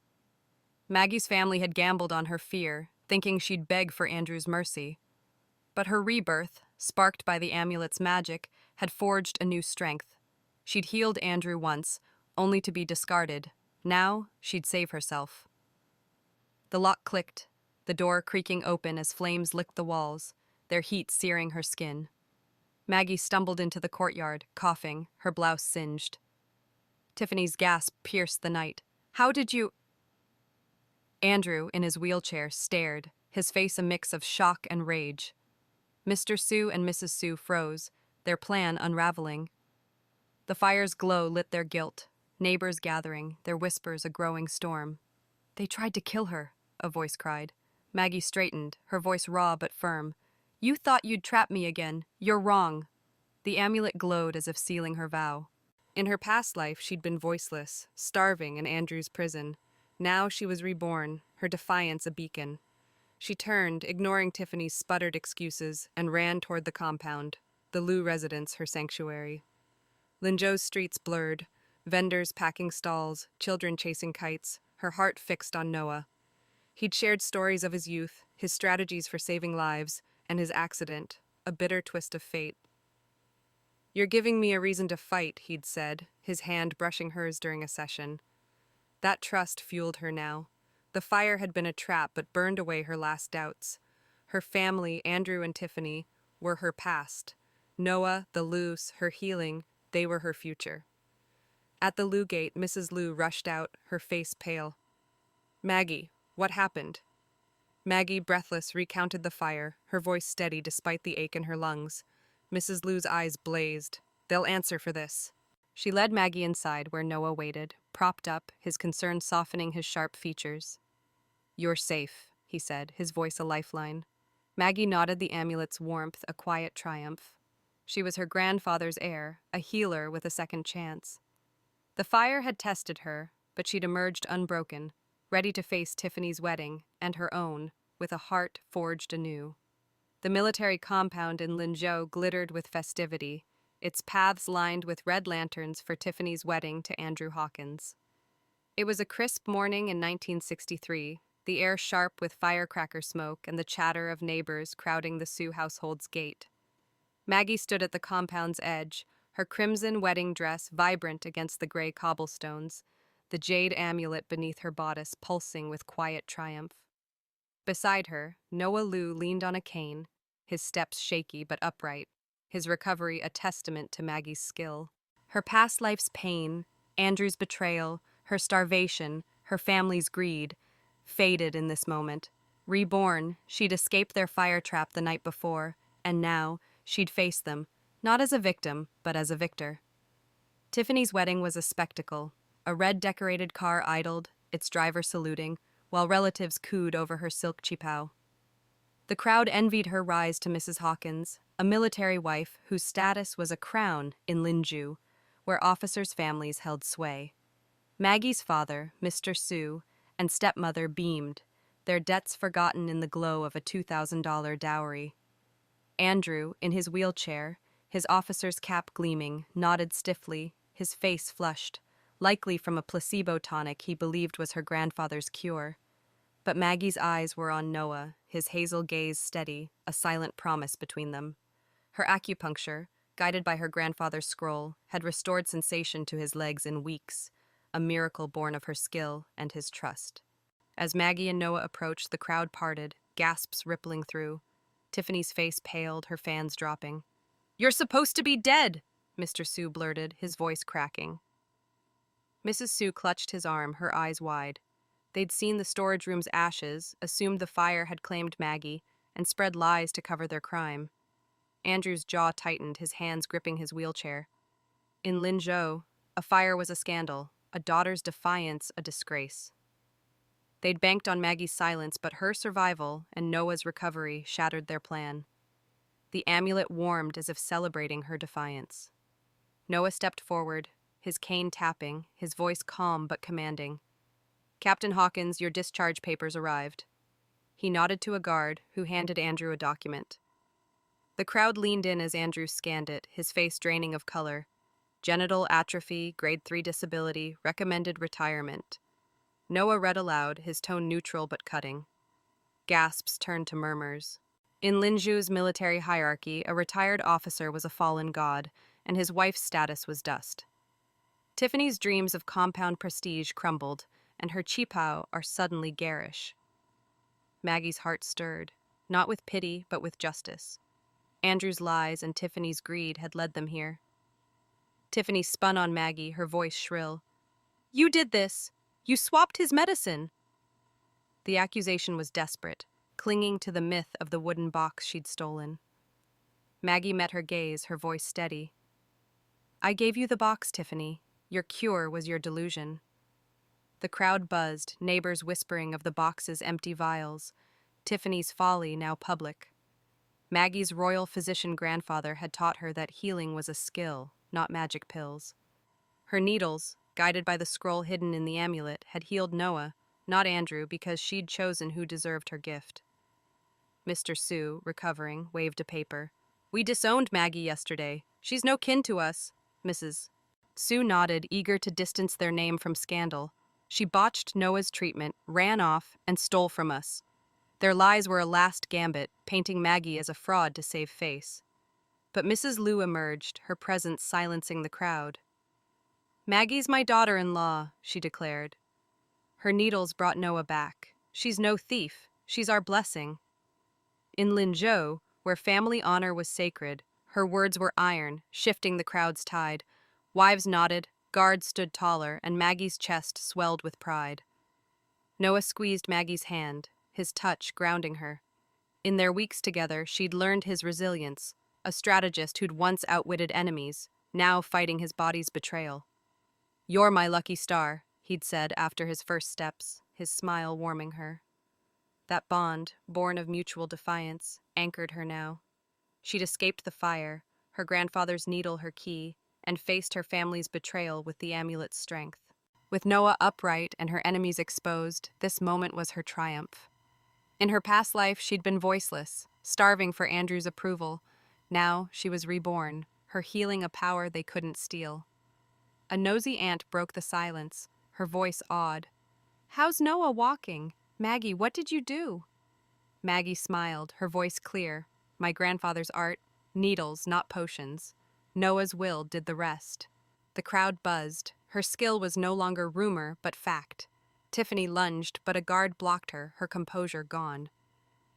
Maggie's family had gambled on her fear, thinking she'd beg for Andrew's mercy. But her rebirth, sparked by the amulet's magic, had forged a new strength. She'd healed Andrew once, only to be discarded. Now, she'd save herself. The lock clicked, the door creaking open as flames licked the walls, their heat searing her skin. Maggie stumbled into the courtyard, coughing, her blouse singed. Tiffany's gasp pierced the night. "How did you—" Andrew, in his wheelchair, stared, his face a mix of shock and rage. Mr. Sue and Mrs. Sue froze, their plan unraveling. The fire's glow lit their guilt, neighbors gathering, their whispers a growing storm. "They tried to kill her," a voice cried. Maggie straightened, her voice raw but firm. "You thought you'd trap me again. You're wrong." The amulet glowed as if sealing her vow. In her past life, she'd been voiceless, starving in Andrew's prison. Now she was reborn, her defiance a beacon. She turned, ignoring Tiffany's sputtered excuses, and ran toward the compound, the Liu residence her sanctuary. Linzhou's streets blurred, vendors packing stalls, children chasing kites, her heart fixed on Noah. He'd shared stories of his youth, his strategies for saving lives, and his accident, a bitter twist of fate. "You're giving me a reason to fight," he'd said, his hand brushing hers during a session. That trust fueled her now. The fire had been a trap but burned away her last doubts. Her family, Andrew and Tiffany, were her past. Noah, the Lius, her healing, they were her future. At the Liu gate, Mrs. Liu rushed out, her face pale. "Maggie, what happened?" Maggie, breathless, recounted the fire, her voice steady despite the ache in her lungs. Mrs. Liu's eyes blazed. "They'll answer for this." She led Maggie inside where Noah waited, propped up, his concern softening his sharp features. "You're safe," he said, his voice a lifeline. Maggie nodded, the amulet's warmth a quiet triumph. She was her grandfather's heir, a healer with a second chance. The fire had tested her, but she'd emerged unbroken, ready to face Tiffany's wedding, and her own, with a heart forged anew. The military compound in Linzhou glittered with festivity, its paths lined with red lanterns for Tiffany's wedding to Andrew Hawkins. It was a crisp morning in 1963, the air sharp with firecracker smoke and the chatter of neighbors crowding the Sue household's gate. Maggie stood at the compound's edge, her crimson wedding dress vibrant against the gray cobblestones, the jade amulet beneath her bodice pulsing with quiet triumph. Beside her, Noah Liu leaned on a cane, his steps shaky but upright, his recovery a testament to Maggie's skill. Her past life's pain, Andrew's betrayal, her starvation, her family's greed, faded in this moment. Reborn, she'd escaped their fire trap the night before, and now she'd face them, not as a victim, but as a victor. Tiffany's wedding was a spectacle. A red-decorated car idled, its driver saluting, while relatives cooed over her silk qipao. The crowd envied her rise to Mrs. Hawkins, a military wife whose status was a crown in Linzhou, where officers' families held sway. Maggie's father, Mr. Sue, and stepmother beamed, their debts forgotten in the glow of a $2,000 dowry. Andrew, in his wheelchair, his officer's cap gleaming, nodded stiffly, his face flushed, likely from a placebo tonic he believed was her grandfather's cure. But Maggie's eyes were on Noah, his hazel gaze steady, a silent promise between them. Her acupuncture, guided by her grandfather's scroll, had restored sensation to his legs in weeks, a miracle born of her skill and his trust. As Maggie and Noah approached, the crowd parted, gasps rippling through. Tiffany's face paled, her fans dropping. "You're supposed to be dead," Mr. Sue blurted, his voice cracking. Mrs. Sue clutched his arm, her eyes wide. They'd seen the storage room's ashes, assumed the fire had claimed Maggie, and spread lies to cover their crime. Andrew's jaw tightened, his hands gripping his wheelchair. In Linzhou, a fire was a scandal, a daughter's defiance a disgrace. They'd banked on Maggie's silence, but her survival and Noah's recovery shattered their plan. The amulet warmed as if celebrating her defiance. Noah stepped forward, his cane tapping, his voice calm but commanding. Captain Hawkins, your discharge papers arrived. He nodded to a guard, who handed Andrew a document. The crowd leaned in as Andrew scanned it, his face draining of color. Genital atrophy, grade 3 disability, recommended retirement. Noah read aloud, his tone neutral but cutting. Gasps turned to murmurs. In Linzhou's military hierarchy, a retired officer was a fallen god, and his wife's status was dust. Tiffany's dreams of compound prestige crumbled, and her qipao are suddenly garish. Maggie's heart stirred, not with pity, but with justice. Andrew's lies and Tiffany's greed had led them here. Tiffany spun on Maggie, her voice shrill. You did this! You swapped his medicine! The accusation was desperate, clinging to the myth of the wooden box she'd stolen. Maggie met her gaze, her voice steady. I gave you the box, Tiffany. Your cure was your delusion. The crowd buzzed, neighbors whispering of the box's empty vials, Tiffany's folly now public. Maggie's royal physician grandfather had taught her that healing was a skill, not magic pills. Her needles, guided by the scroll hidden in the amulet, had healed Noah, not Andrew, because she'd chosen who deserved her gift. Mr. Sue, recovering, waved a paper. We disowned Maggie yesterday. She's no kin to us, Mrs. Sue nodded, eager to distance their name from scandal. She botched Noah's treatment, ran off, and stole from us. Their lies were a last gambit, painting Maggie as a fraud to save face. But Mrs. Liu emerged, her presence silencing the crowd. Maggie's my daughter-in-law, she declared. Her needles brought Noah back. She's no thief. She's our blessing. In Linzhou, where family honor was sacred, her words were iron, shifting the crowd's tide. Wives nodded, guards stood taller, and Maggie's chest swelled with pride. Noah squeezed Maggie's hand, his touch grounding her. In their weeks together, she'd learned his resilience, a strategist who'd once outwitted enemies, now fighting his body's betrayal. You're my lucky star, he'd said after his first steps, his smile warming her. That bond, born of mutual defiance, anchored her now. She'd escaped the fire, her grandfather's needle her key, and faced her family's betrayal with the amulet's strength. With Noah upright and her enemies exposed, this moment was her triumph. In her past life, she'd been voiceless, starving for Andrew's approval. Now she was reborn, her healing a power they couldn't steal. A nosy aunt broke the silence, her voice awed. How's Noah walking? Maggie, what did you do? Maggie smiled, her voice clear. My grandfather's art, needles, not potions. Noah's will did the rest. The crowd buzzed. Her skill was no longer rumor, but fact. Tiffany lunged, but a guard blocked her, her composure gone.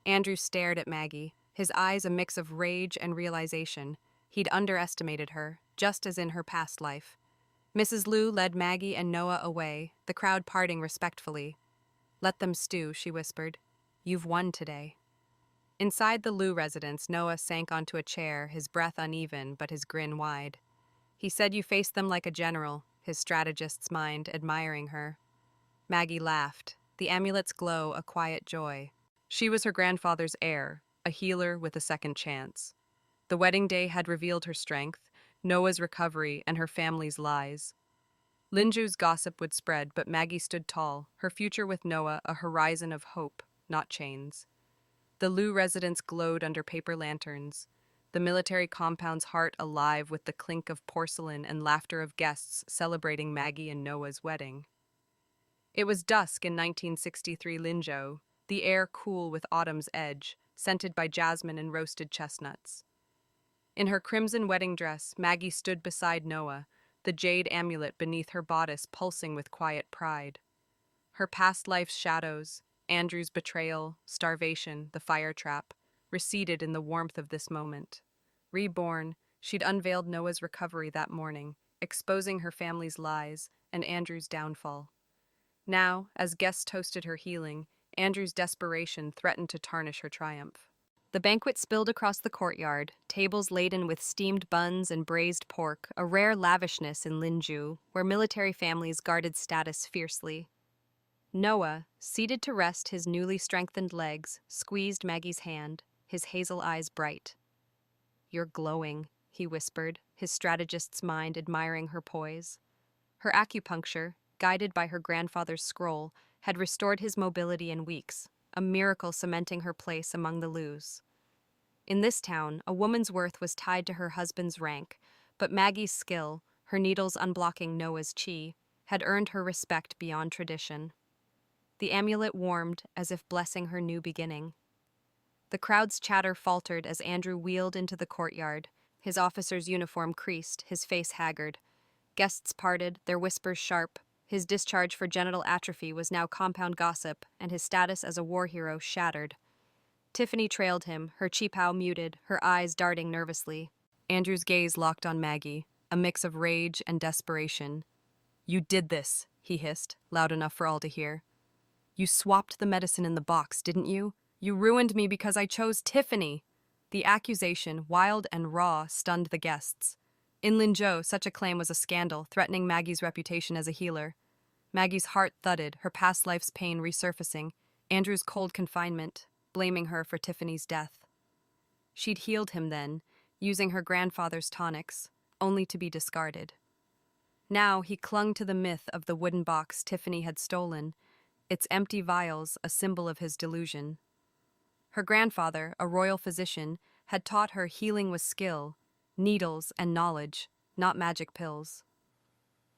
Andrew stared at Maggie, his eyes a mix of rage and realization. He'd underestimated her, just as in her past life. Mrs. Liu led Maggie and Noah away, the crowd parting respectfully. Let them stew, she whispered. You've won today. Inside the Liu residence, Noah sank onto a chair, his breath uneven, but his grin wide. He said you faced them like a general, his strategist's mind admiring her. Maggie laughed, the amulet's glow a quiet joy. She was her grandfather's heir, a healer with a second chance. The wedding day had revealed her strength, Noah's recovery, and her family's lies. Linzhou's gossip would spread, but Maggie stood tall, her future with Noah a horizon of hope, not chains. The Liu residence glowed under paper lanterns, the military compound's heart alive with the clink of porcelain and laughter of guests celebrating Maggie and Noah's wedding. It was dusk in 1963 Linzhou, the air cool with autumn's edge, scented by jasmine and roasted chestnuts. In her crimson wedding dress, Maggie stood beside Noah, the jade amulet beneath her bodice pulsing with quiet pride. Her past life's shadows, Andrew's betrayal, starvation, the fire trap, receded in the warmth of this moment. Reborn, she'd unveiled Noah's recovery that morning, exposing her family's lies and Andrew's downfall. Now, as guests toasted her healing, Andrew's desperation threatened to tarnish her triumph. The banquet spilled across the courtyard, tables laden with steamed buns and braised pork, a rare lavishness in Linzhou, where military families guarded status fiercely. Noah, seated to rest his newly strengthened legs, squeezed Maggie's hand, his hazel eyes bright. You're glowing, he whispered, his strategist's mind admiring her poise. Her acupuncture, guided by her grandfather's scroll, had restored his mobility in weeks, a miracle cementing her place among the Lus. In this town, a woman's worth was tied to her husband's rank, but Maggie's skill, her needles unblocking Noah's chi, had earned her respect beyond tradition. The amulet warmed as if blessing her new beginning. The crowd's chatter faltered as Andrew wheeled into the courtyard. His officer's uniform creased, his face haggard. Guests parted, their whispers sharp. His discharge for genital atrophy was now compound gossip, and his status as a war hero shattered. Tiffany trailed him, her cheepow muted, her eyes darting nervously. Andrew's gaze locked on Maggie, a mix of rage and desperation. "You did this," he hissed, loud enough for all to hear. "You swapped the medicine in the box, didn't you? You ruined me because I chose Tiffany." The accusation, wild and raw, stunned the guests. In Linzhou, such a claim was a scandal, threatening Maggie's reputation as a healer. Maggie's heart thudded, her past life's pain resurfacing, Andrew's cold confinement, blaming her for Tiffany's death. She'd healed him then, using her grandfather's tonics, only to be discarded. Now he clung to the myth of the wooden box Tiffany had stolen, its empty vials a symbol of his delusion. Her grandfather, a royal physician, had taught her healing was skill, needles and knowledge, not magic pills.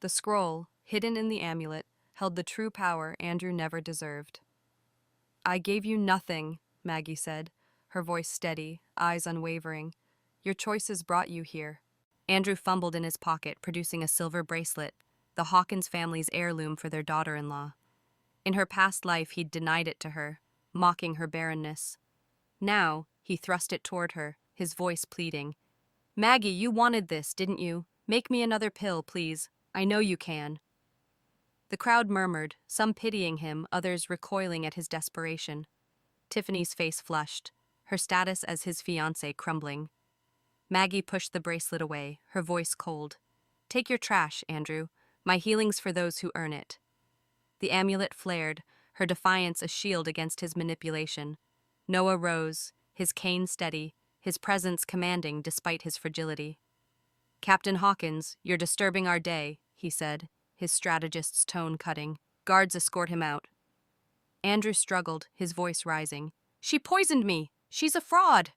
The scroll, hidden in the amulet, held the true power Andrew never deserved. "I gave you nothing," Maggie said, her voice steady, eyes unwavering. "Your choices brought you here." Andrew fumbled in his pocket, producing a silver bracelet, the Hawkins family's heirloom for their daughter-in-law. In her past life, he'd denied it to her, mocking her barrenness. Now, he thrust it toward her, his voice pleading. "Maggie, you wanted this, didn't you? Make me another pill, please. I know you can." The crowd murmured, some pitying him, others recoiling at his desperation. Tiffany's face flushed, her status as his fiancée crumbling. Maggie pushed the bracelet away, her voice cold. "Take your trash, Andrew. My healing's for those who earn it." The amulet flared, her defiance a shield against his manipulation. Noah rose, his cane steady, his presence commanding despite his fragility. "Captain Hawkins, you're disturbing our day," he said, his strategist's tone cutting. "Guards escort him out." Andrew struggled, his voice rising. "She poisoned me! She's a fraud!"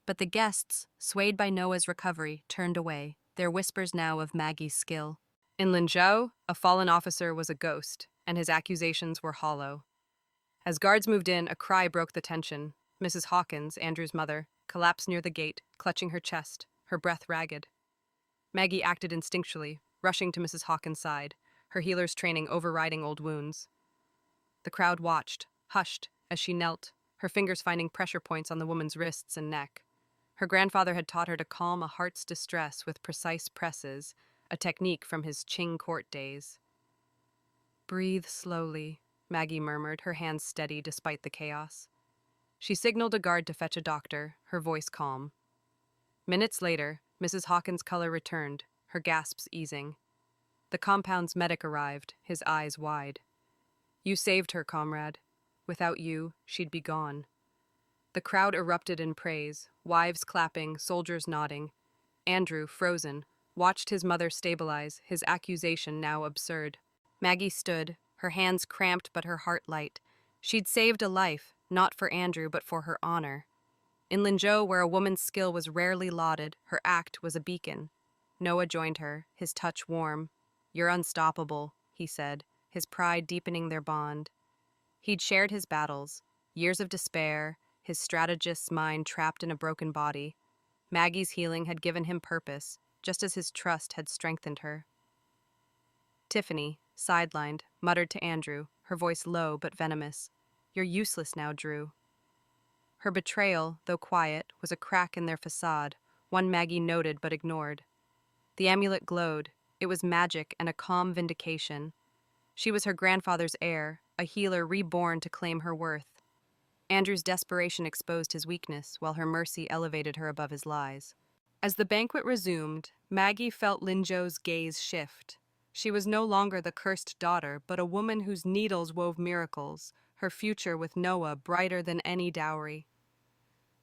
But the guests, swayed by Noah's recovery, turned away, their whispers now of Maggie's skill. In Linzhou, a fallen officer was a ghost, and his accusations were hollow. As guards moved in, a cry broke the tension. Mrs. Hawkins, Andrew's mother, collapsed near the gate, clutching her chest, her breath ragged. Maggie acted instinctually, rushing to Mrs. Hawkins' side, her healer's training overriding old wounds. The crowd watched, hushed, as she knelt, her fingers finding pressure points on the woman's wrists and neck. Her grandfather had taught her to calm a heart's distress with precise presses, a technique from his Qing court days. "Breathe slowly," Maggie murmured, her hands steady despite the chaos. She signaled a guard to fetch a doctor, her voice calm. Minutes later, Mrs. Hawkins' color returned, her gasps easing. The compound's medic arrived, his eyes wide. "You saved her, comrade. Without you, she'd be gone." The crowd erupted in praise, wives clapping, soldiers nodding. Andrew, frozen, watched his mother stabilize, his accusation now absurd. Maggie stood, her hands cramped but her heart light. She'd saved a life, not for Andrew but for her honor. In Linzhou, where a woman's skill was rarely lauded, her act was a beacon. Noah joined her, his touch warm. "You're unstoppable," he said, his pride deepening their bond. He'd shared his battles, years of despair, his strategist's mind trapped in a broken body. Maggie's healing had given him purpose, just as his trust had strengthened her. Tiffany, sidelined, muttered to Andrew, her voice low but venomous. "You're useless now, Drew." Her betrayal, though quiet, was a crack in their facade, one Maggie noted but ignored. The amulet glowed. It was magic and a calm vindication. She was her grandfather's heir, a healer reborn to claim her worth. Andrew's desperation exposed his weakness, while her mercy elevated her above his lies. As the banquet resumed, Maggie felt Linzhou's gaze shift. She was no longer the cursed daughter, but a woman whose needles wove miracles, her future with Noah brighter than any dowry.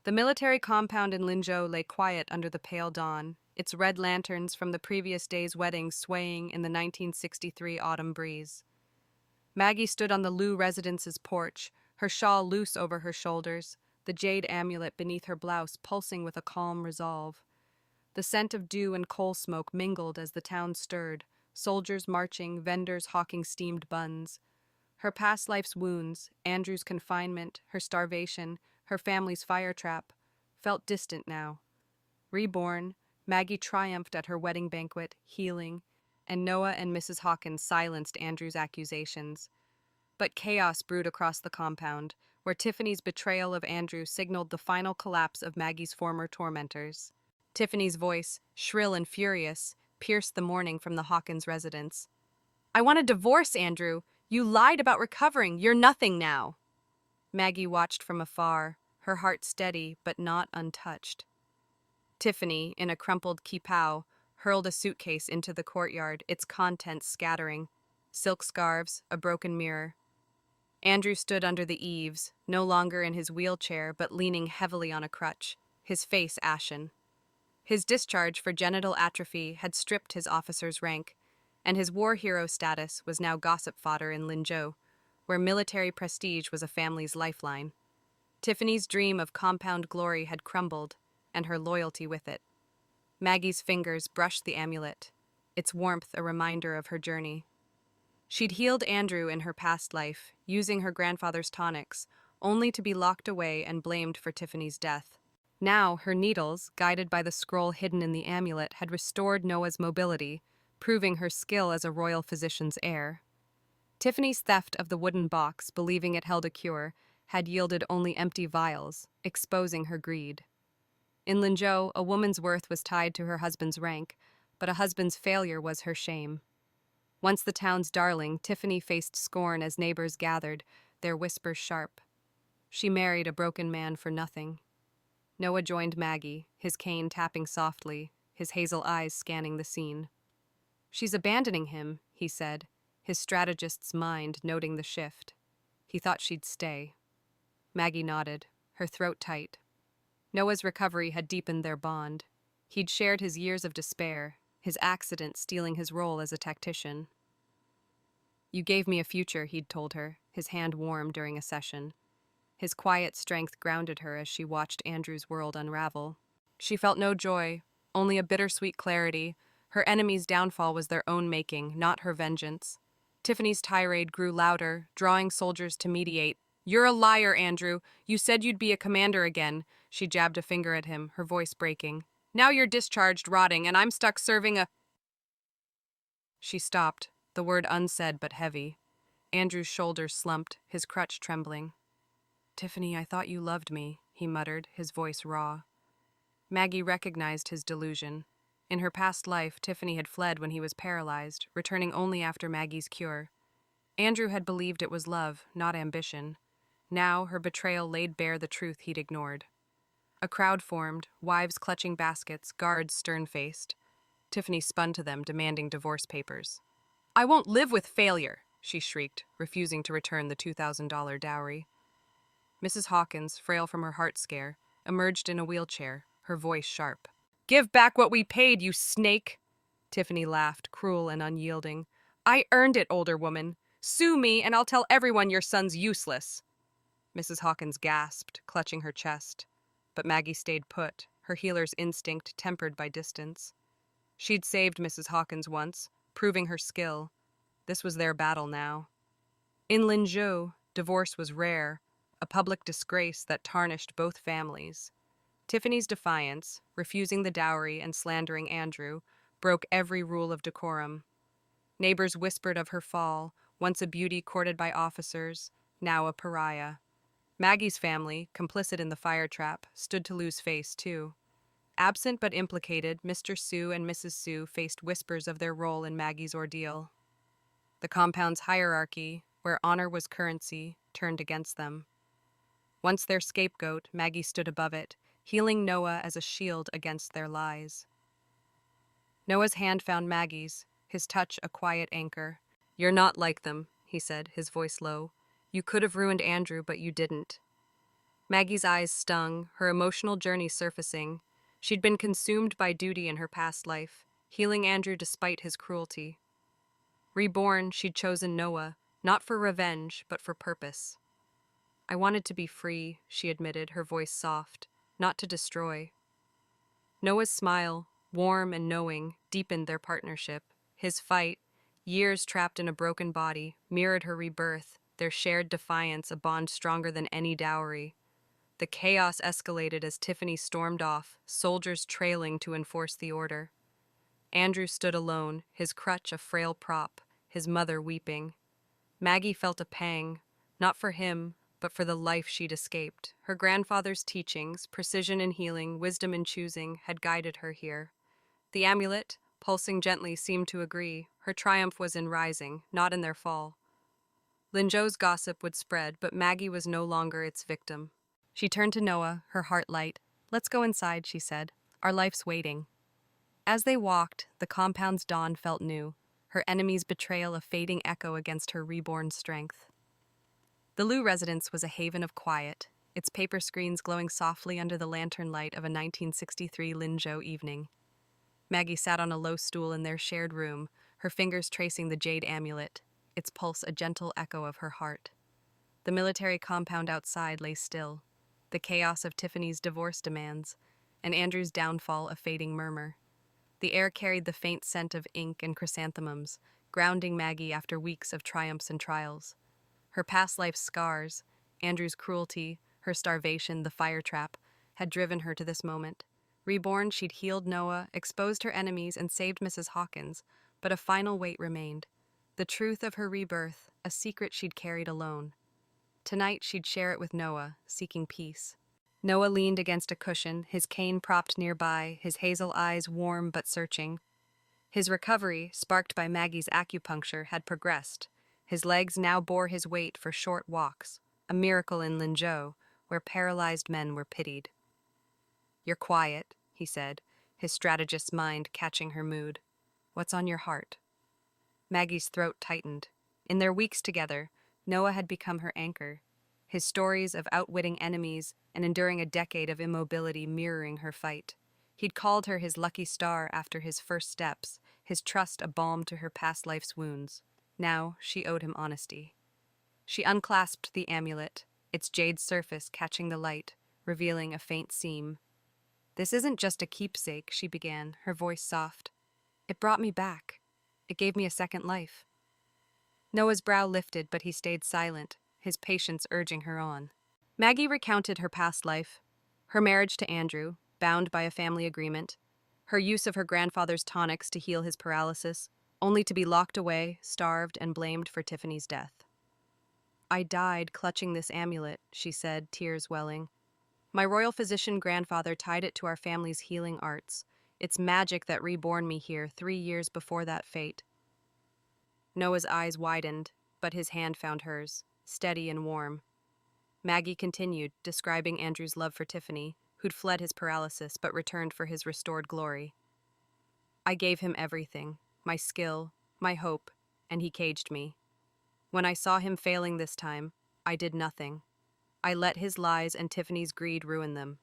The military compound in Linzhou lay quiet under the pale dawn, its red lanterns from the previous day's wedding swaying in the 1963 autumn breeze. Maggie stood on the Liu residence's porch, her shawl loose over her shoulders, the jade amulet beneath her blouse pulsing with a calm resolve. The scent of dew and coal smoke mingled as the town stirred, soldiers marching, vendors hawking steamed buns. Her past life's wounds, Andrew's confinement, her starvation, her family's fire trap, felt distant now. Reborn, Maggie triumphed at her wedding banquet, healing, and Noah and Mrs. Hawkins silenced Andrew's accusations. But chaos brewed across the compound, where Tiffany's betrayal of Andrew signaled the final collapse of Maggie's former tormentors. Tiffany's voice, shrill and furious, pierced the morning from the Hawkins residence. "I want a divorce, Andrew. You lied about recovering. You're nothing now." Maggie watched from afar, her heart steady but not untouched. Tiffany, in a crumpled kipao, hurled a suitcase into the courtyard, its contents scattering. Silk scarves, a broken mirror. Andrew stood under the eaves, no longer in his wheelchair but leaning heavily on a crutch, his face ashen. His discharge for genital atrophy had stripped his officer's rank, and his war hero status was now gossip fodder in Linzhou, where military prestige was a family's lifeline. Tiffany's dream of compound glory had crumbled, and her loyalty with it. Maggie's fingers brushed the amulet, its warmth a reminder of her journey. She'd healed Andrew in her past life, using her grandfather's tonics, only to be locked away and blamed for Tiffany's death. Now, her needles, guided by the scroll hidden in the amulet, had restored Noah's mobility, proving her skill as a royal physician's heir. Tiffany's theft of the wooden box, believing it held a cure, had yielded only empty vials, exposing her greed. In Linzhou, a woman's worth was tied to her husband's rank, but a husband's failure was her shame. Once the town's darling, Tiffany faced scorn as neighbors gathered, their whispers sharp. She married a broken man for nothing. Noah joined Maggie, his cane tapping softly, his hazel eyes scanning the scene. "She's abandoning him," he said, his strategist's mind noting the shift. He thought she'd stay. Maggie nodded, her throat tight. Noah's recovery had deepened their bond. He'd shared his years of despair, his accident stealing his role as a tactician. "You gave me a future," he'd told her, his hand warm during a session. His quiet strength grounded her as she watched Andrew's world unravel. She felt no joy, only a bittersweet clarity. Her enemy's downfall was their own making, not her vengeance. Tiffany's tirade grew louder, drawing soldiers to mediate. "You're a liar, Andrew. You said you'd be a commander again." She jabbed a finger at him, her voice breaking. "Now you're discharged, rotting, and I'm stuck serving a—" She stopped, the word unsaid but heavy. Andrew's shoulders slumped, his crutch trembling. "Tiffany, I thought you loved me," he muttered, his voice raw. Maggie recognized his delusion. In her past life, Tiffany had fled when he was paralyzed, returning only after Maggie's cure. Andrew had believed it was love, not ambition. Now, her betrayal laid bare the truth he'd ignored. A crowd formed, wives clutching baskets, guards stern-faced. Tiffany spun to them, demanding divorce papers. "I won't live with failure," she shrieked, refusing to return the $2,000 dowry. Mrs. Hawkins, frail from her heart scare, emerged in a wheelchair, her voice sharp. "Give back what we paid, you snake!" Tiffany laughed, cruel and unyielding. "I earned it, older woman. Sue me, and I'll tell everyone your son's useless." Mrs. Hawkins gasped, clutching her chest. But Maggie stayed put, her healer's instinct tempered by distance. She'd saved Mrs. Hawkins once, proving her skill. This was their battle now. In Linzhou, divorce was rare, a public disgrace that tarnished both families. Tiffany's defiance, refusing the dowry and slandering Andrew, broke every rule of decorum. Neighbors whispered of her fall, once a beauty courted by officers, now a pariah. Maggie's family, complicit in the fire trap, stood to lose face too. Absent but implicated, Mr. Sue and Mrs. Sue faced whispers of their role in Maggie's ordeal. The compound's hierarchy, where honor was currency, turned against them. Once their scapegoat, Maggie stood above it, healing Noah as a shield against their lies. Noah's hand found Maggie's, his touch a quiet anchor. "You're not like them," he said, his voice low. "You could have ruined Andrew, but you didn't." Maggie's eyes stung, her emotional journey surfacing. She'd been consumed by duty in her past life, healing Andrew despite his cruelty. Reborn, she'd chosen Noah, Not for revenge, but for purpose. I wanted to be free, she admitted, her voice soft, not to destroy. Noah's smile, warm and knowing, deepened their partnership. His fight, years trapped in a broken body, mirrored her rebirth, their shared defiance a bond stronger than any dowry. The chaos escalated as Tiffany stormed off, soldiers trailing to enforce the order. Andrew stood alone, his crutch a frail prop, his mother weeping. Maggie felt a pang, not for him, but for the life she'd escaped. Her grandfather's teachings, precision in healing, wisdom in choosing, had guided her here. The amulet, pulsing gently, seemed to agree. Her triumph was in rising, not in their fall. Linzhou's gossip would spread, but Maggie was no longer its victim. She turned to Noah, her heart light. "Let's go inside," she said. "Our life's waiting." As they walked, the compound's dawn felt new, her enemy's betrayal a fading echo against her reborn strength. The Liu residence was a haven of quiet, its paper screens glowing softly under the lantern light of a 1963 Linzhou evening. Maggie sat on a low stool in their shared room, her fingers tracing the jade amulet, its pulse a gentle echo of her heart. The military compound outside lay still, the chaos of Tiffany's divorce demands, and Andrew's downfall a fading murmur. The air carried the faint scent of ink and chrysanthemums, grounding Maggie after weeks of triumphs and trials. Her past life's scars, Andrew's cruelty, her starvation, the fire trap, had driven her to this moment. Reborn, she'd healed Noah, exposed her enemies, and saved Mrs. Hawkins, but a final weight remained. The truth of her rebirth, a secret she'd carried alone. Tonight she'd share it with Noah, seeking peace. Noah leaned against a cushion, his cane propped nearby, his hazel eyes warm but searching. His recovery, sparked by Maggie's acupuncture, had progressed. His legs now bore his weight for short walks, a miracle in Linzhou, where paralyzed men were pitied. "You're quiet," he said, his strategist's mind catching her mood. "What's on your heart?" Maggie's throat tightened. In their weeks together, Noah had become her anchor, his stories of outwitting enemies and enduring a decade of immobility mirroring her fight. He'd called her his lucky star after his first steps, his trust a balm to her past life's wounds. Now she owed him honesty. She unclasped the amulet, its jade surface catching the light, revealing a faint seam. "This isn't just a keepsake," she began, her voice soft. "It brought me back. It gave me a second life." Noah's brow lifted, but he stayed silent, his patience urging her on. Maggie recounted her past life, her marriage to Andrew, bound by a family agreement, her use of her grandfather's tonics to heal his paralysis, only to be locked away, starved, and blamed for Tiffany's death. "I died clutching this amulet," she said, tears welling. "My royal physician grandfather tied it to our family's healing arts. It's magic that reborn me here 3 years before that fate." Noah's eyes widened, but his hand found hers, steady and warm. Maggie continued, describing Andrew's love for Tiffany, who'd fled his paralysis but returned for his restored glory. "I gave him everything, my skill, my hope, and he caged me. When I saw him failing this time, I did nothing. I let his lies and Tiffany's greed ruin them."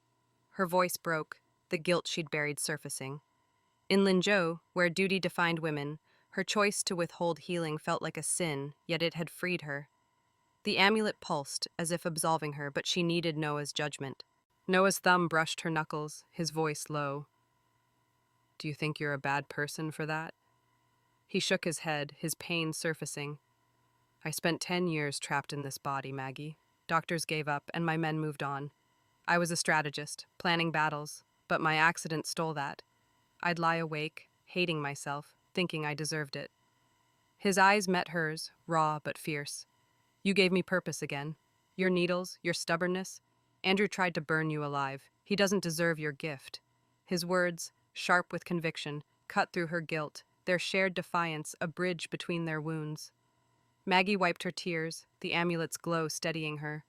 Her voice broke, the guilt she'd buried surfacing. In Linzhou, where duty defined women, her choice to withhold healing felt like a sin, yet it had freed her. The amulet pulsed, as if absolving her, but she needed Noah's judgment. Noah's thumb brushed her knuckles, his voice low. "Do you think you're a bad person for that?" He shook his head, his pain surfacing. "I spent 10 years trapped in this body, Maggie. Doctors gave up, and my men moved on. I was a strategist, planning battles, but my accident stole that. I'd lie awake, hating myself, thinking I deserved it." His eyes met hers, raw but fierce. "You gave me purpose again. Your needles, your stubbornness. Andrew tried to burn you alive. He doesn't deserve your gift." His words, sharp with conviction, cut through her guilt, their shared defiance a bridge between their wounds. Maggie wiped her tears, the amulet's glow steadying her.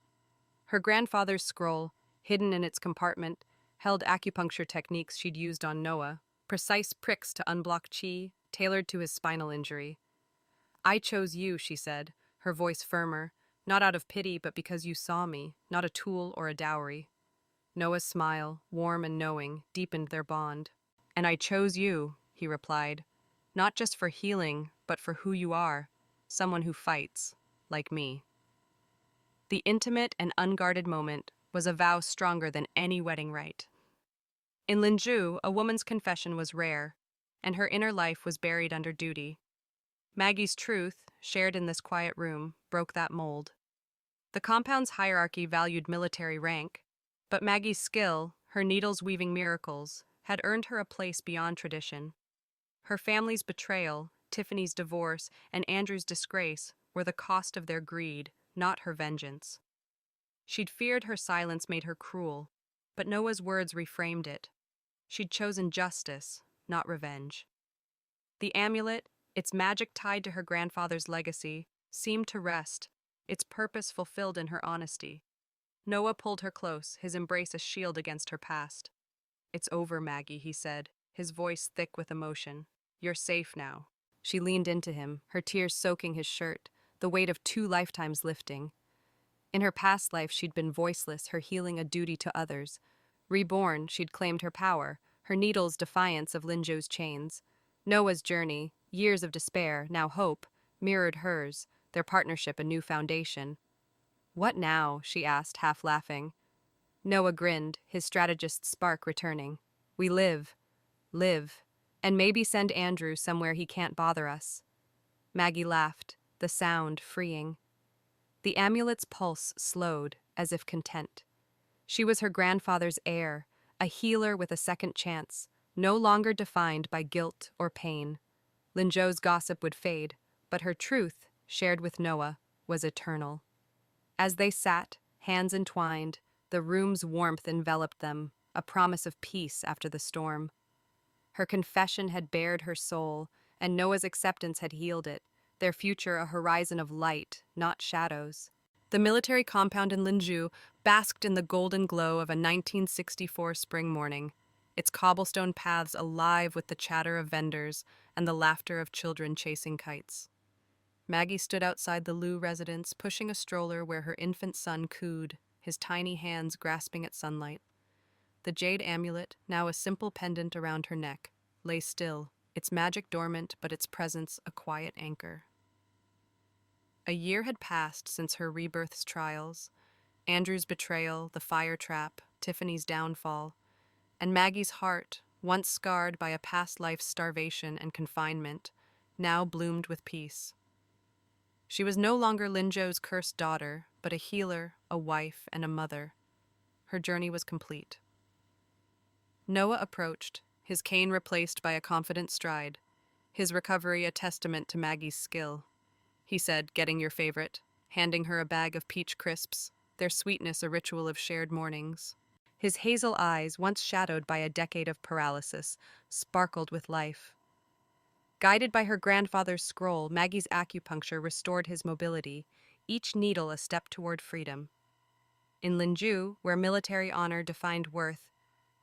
Her grandfather's scroll, hidden in its compartment, held acupuncture techniques she'd used on Noah, precise pricks to unblock chi, tailored to his spinal injury. "I chose you," she said, her voice firmer, "not out of pity, but because you saw me, not a tool or a dowry." Noah's smile, warm and knowing, deepened their bond. "And I chose you," he replied, "not just for healing, but for who you are, someone who fights, like me. The intimate and unguarded moment was a vow stronger than any wedding rite. In Linzhou, a woman's confession was rare, and her inner life was buried under duty. Maggie's truth, shared in this quiet room, broke that mold. The compound's hierarchy valued military rank, but Maggie's skill, her needles weaving miracles, had earned her a place beyond tradition. Her family's betrayal, Tiffany's divorce, and Andrew's disgrace were the cost of their greed, not her vengeance. She'd feared her silence made her cruel, but Noah's words reframed it. She'd chosen justice, not revenge. The amulet, its magic tied to her grandfather's legacy, seemed to rest, its purpose fulfilled in her honesty. Noah pulled her close, his embrace a shield against her past. "It's over, Maggie," he said, his voice thick with emotion. "You're safe now." She leaned into him, her tears soaking his shirt, the weight of 2 lifetimes lifting. In her past life, she'd been voiceless, her healing a duty to others. Reborn, she'd claimed her power, her needles defiance of Linzhou's chains. Noah's journey, years of despair, now hope, mirrored hers, their partnership a new foundation. "What now?" she asked, half laughing. Noah grinned, his strategist's spark returning. "We live, and maybe send Andrew somewhere he can't bother us." Maggie laughed, the sound freeing. The amulet's pulse slowed, as if content. She was her grandfather's heir, a healer with a second chance, no longer defined by guilt or pain. Linzhou's gossip would fade, but her truth, shared with Noah, was eternal. As they sat, hands entwined, the room's warmth enveloped them, a promise of peace after the storm. Her confession had bared her soul, and Noah's acceptance had healed it, their future a horizon of light, not shadows. The military compound in Linzhou basked in the golden glow of a 1964 spring morning, its cobblestone paths alive with the chatter of vendors and the laughter of children chasing kites. Maggie stood outside the Liu residence, pushing a stroller where her infant son cooed, his tiny hands grasping at sunlight. The jade amulet, now a simple pendant around her neck, lay still, its magic dormant but its presence a quiet anchor. A year had passed since her rebirth's trials, Andrew's betrayal, the fire trap, Tiffany's downfall, and Maggie's heart, once scarred by a past life's starvation and confinement, now bloomed with peace. She was no longer Linzhou's cursed daughter, but a healer, a wife, and a mother. Her journey was complete. Noah approached, his cane replaced by a confident stride, his recovery a testament to Maggie's skill. He said, "Getting your favorite," handing her a bag of peach crisps, their sweetness a ritual of shared mornings. His hazel eyes, once shadowed by a decade of paralysis, sparkled with life. Guided by her grandfather's scroll, Maggie's acupuncture restored his mobility, each needle a step toward freedom. In Linzhou, where military honor defined worth,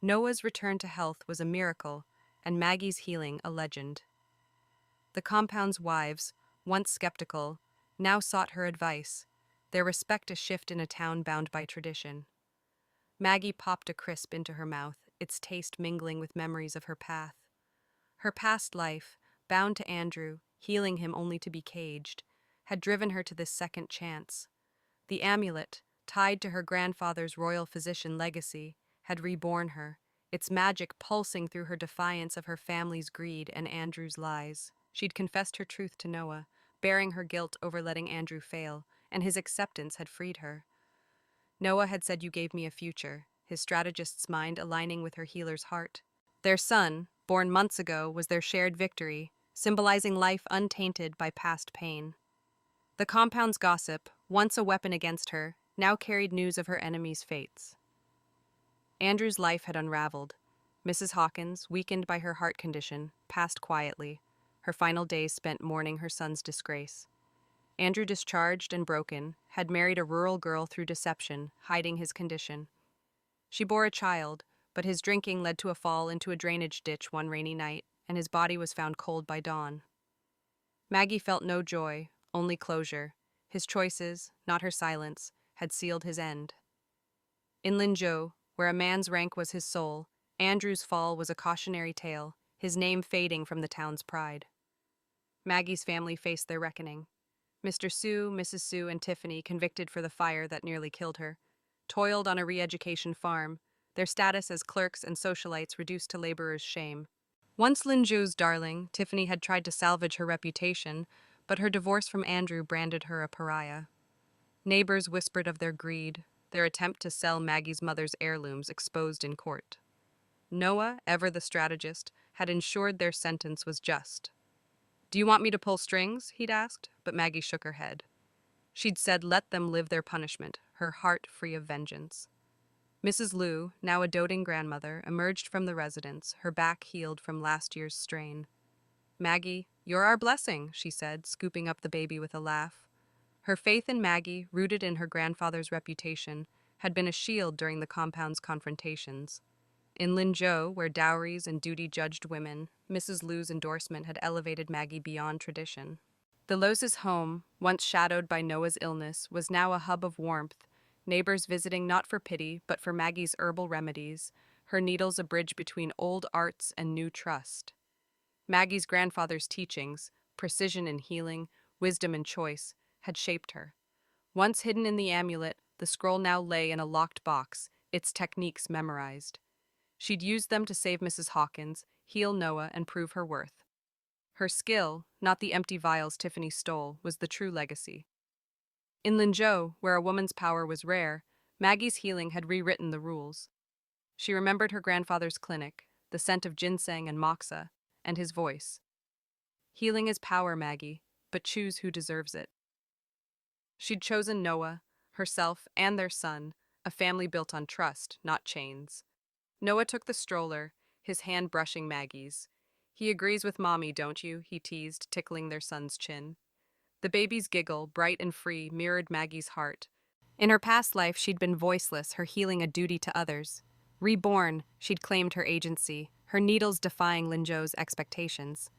Noah's return to health was a miracle, and Maggie's healing a legend. The compound's wives, once skeptical, now sought her advice, their respect a shift in a town bound by tradition. Maggie popped a crisp into her mouth, its taste mingling with memories of her path. Her past life, bound to Andrew, healing him only to be caged, had driven her to this second chance. The amulet, tied to her grandfather's royal physician legacy, had reborn her, its magic pulsing through her defiance of her family's greed and Andrew's lies. She'd confessed her truth to Noah, bearing her guilt over letting Andrew fail, and his acceptance had freed her. Noah had said, "You gave me a future," his strategist's mind aligning with her healer's heart. Their son, born months ago, was their shared victory, symbolizing life untainted by past pain. The compound's gossip, once a weapon against her, now carried news of her enemy's fates. Andrew's life had unraveled. Mrs. Hawkins, weakened by her heart condition, passed quietly, her final days spent mourning her son's disgrace. Andrew, discharged and broken, had married a rural girl through deception, hiding his condition. She bore a child, but his drinking led to a fall into a drainage ditch one rainy night, and his body was found cold by dawn. Maggie felt no joy, only closure. His choices, not her silence, had sealed his end. In Linzhou, where a man's rank was his soul, Andrew's fall was a cautionary tale, his name fading from the town's pride. Maggie's family faced their reckoning. Mr. Sue, Mrs. Sue, and Tiffany, convicted for the fire that nearly killed her, toiled on a re-education farm, their status as clerks and socialites reduced to laborers' shame. Once Linzhou's darling, Tiffany had tried to salvage her reputation, but her divorce from Andrew branded her a pariah. Neighbors whispered of their greed, their attempt to sell Maggie's mother's heirlooms exposed in court. Noah, ever the strategist, had ensured their sentence was just. "Do you want me to pull strings?" he'd asked, but Maggie shook her head. She'd said let them live their punishment, her heart free of vengeance. Mrs. Liu, now a doting grandmother, emerged from the residence, her back healed from last year's strain. "Maggie, you're our blessing," she said, scooping up the baby with a laugh. Her faith in Maggie, rooted in her grandfather's reputation, had been a shield during the compound's confrontations. In Linzhou, where dowries and duty judged women, Mrs. Liu's endorsement had elevated Maggie beyond tradition. The Loses' home, once shadowed by Noah's illness, was now a hub of warmth, neighbors visiting not for pity, but for Maggie's herbal remedies, her needles a bridge between old arts and new trust. Maggie's grandfather's teachings, precision in healing, wisdom in choice, had shaped her. Once hidden in the amulet, the scroll now lay in a locked box, its techniques memorized. She'd used them to save Mrs. Hawkins, heal Noah, and prove her worth. Her skill, not the empty vials Tiffany stole, was the true legacy. In Linzhou, where a woman's power was rare, Maggie's healing had rewritten the rules. She remembered her grandfather's clinic, the scent of ginseng and moxa, and his voice. "Healing is power, Maggie, but choose who deserves it." She'd chosen Noah, herself, and their son, a family built on trust, not chains. Noah took the stroller, his hand brushing Maggie's. "He agrees with Mommy, don't you?" he teased, tickling their son's chin. The baby's giggle, bright and free, mirrored Maggie's heart. In her past life, she'd been voiceless, her healing a duty to others. Reborn, she'd claimed her agency, her needles defying Linzhou's expectations.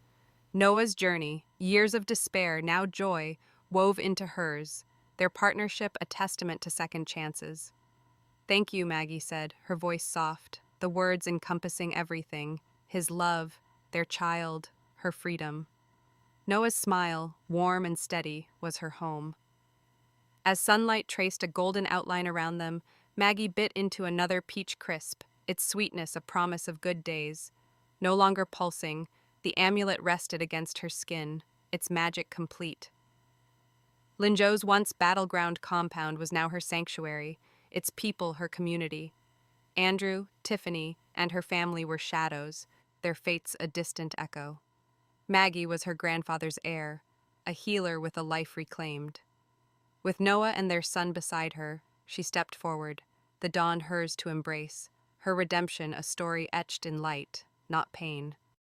Noah's journey, years of despair, now joy, wove into hers, their partnership a testament to second chances. "Thank you," Maggie said, her voice soft, the words encompassing everything, his love, their child, her freedom. Noah's smile, warm and steady, was her home. As sunlight traced a golden outline around them, Maggie bit into another peach crisp, its sweetness a promise of good days. No longer pulsing, the amulet rested against her skin, its magic complete. Linzhou's once battleground compound was now her sanctuary, its people her community. Andrew, Tiffany, and her family were shadows, their fates a distant echo. Maggie was her grandfather's heir, a healer with a life reclaimed. With Noah and their son beside her, she stepped forward, the dawn hers to embrace, her redemption a story etched in light, not pain.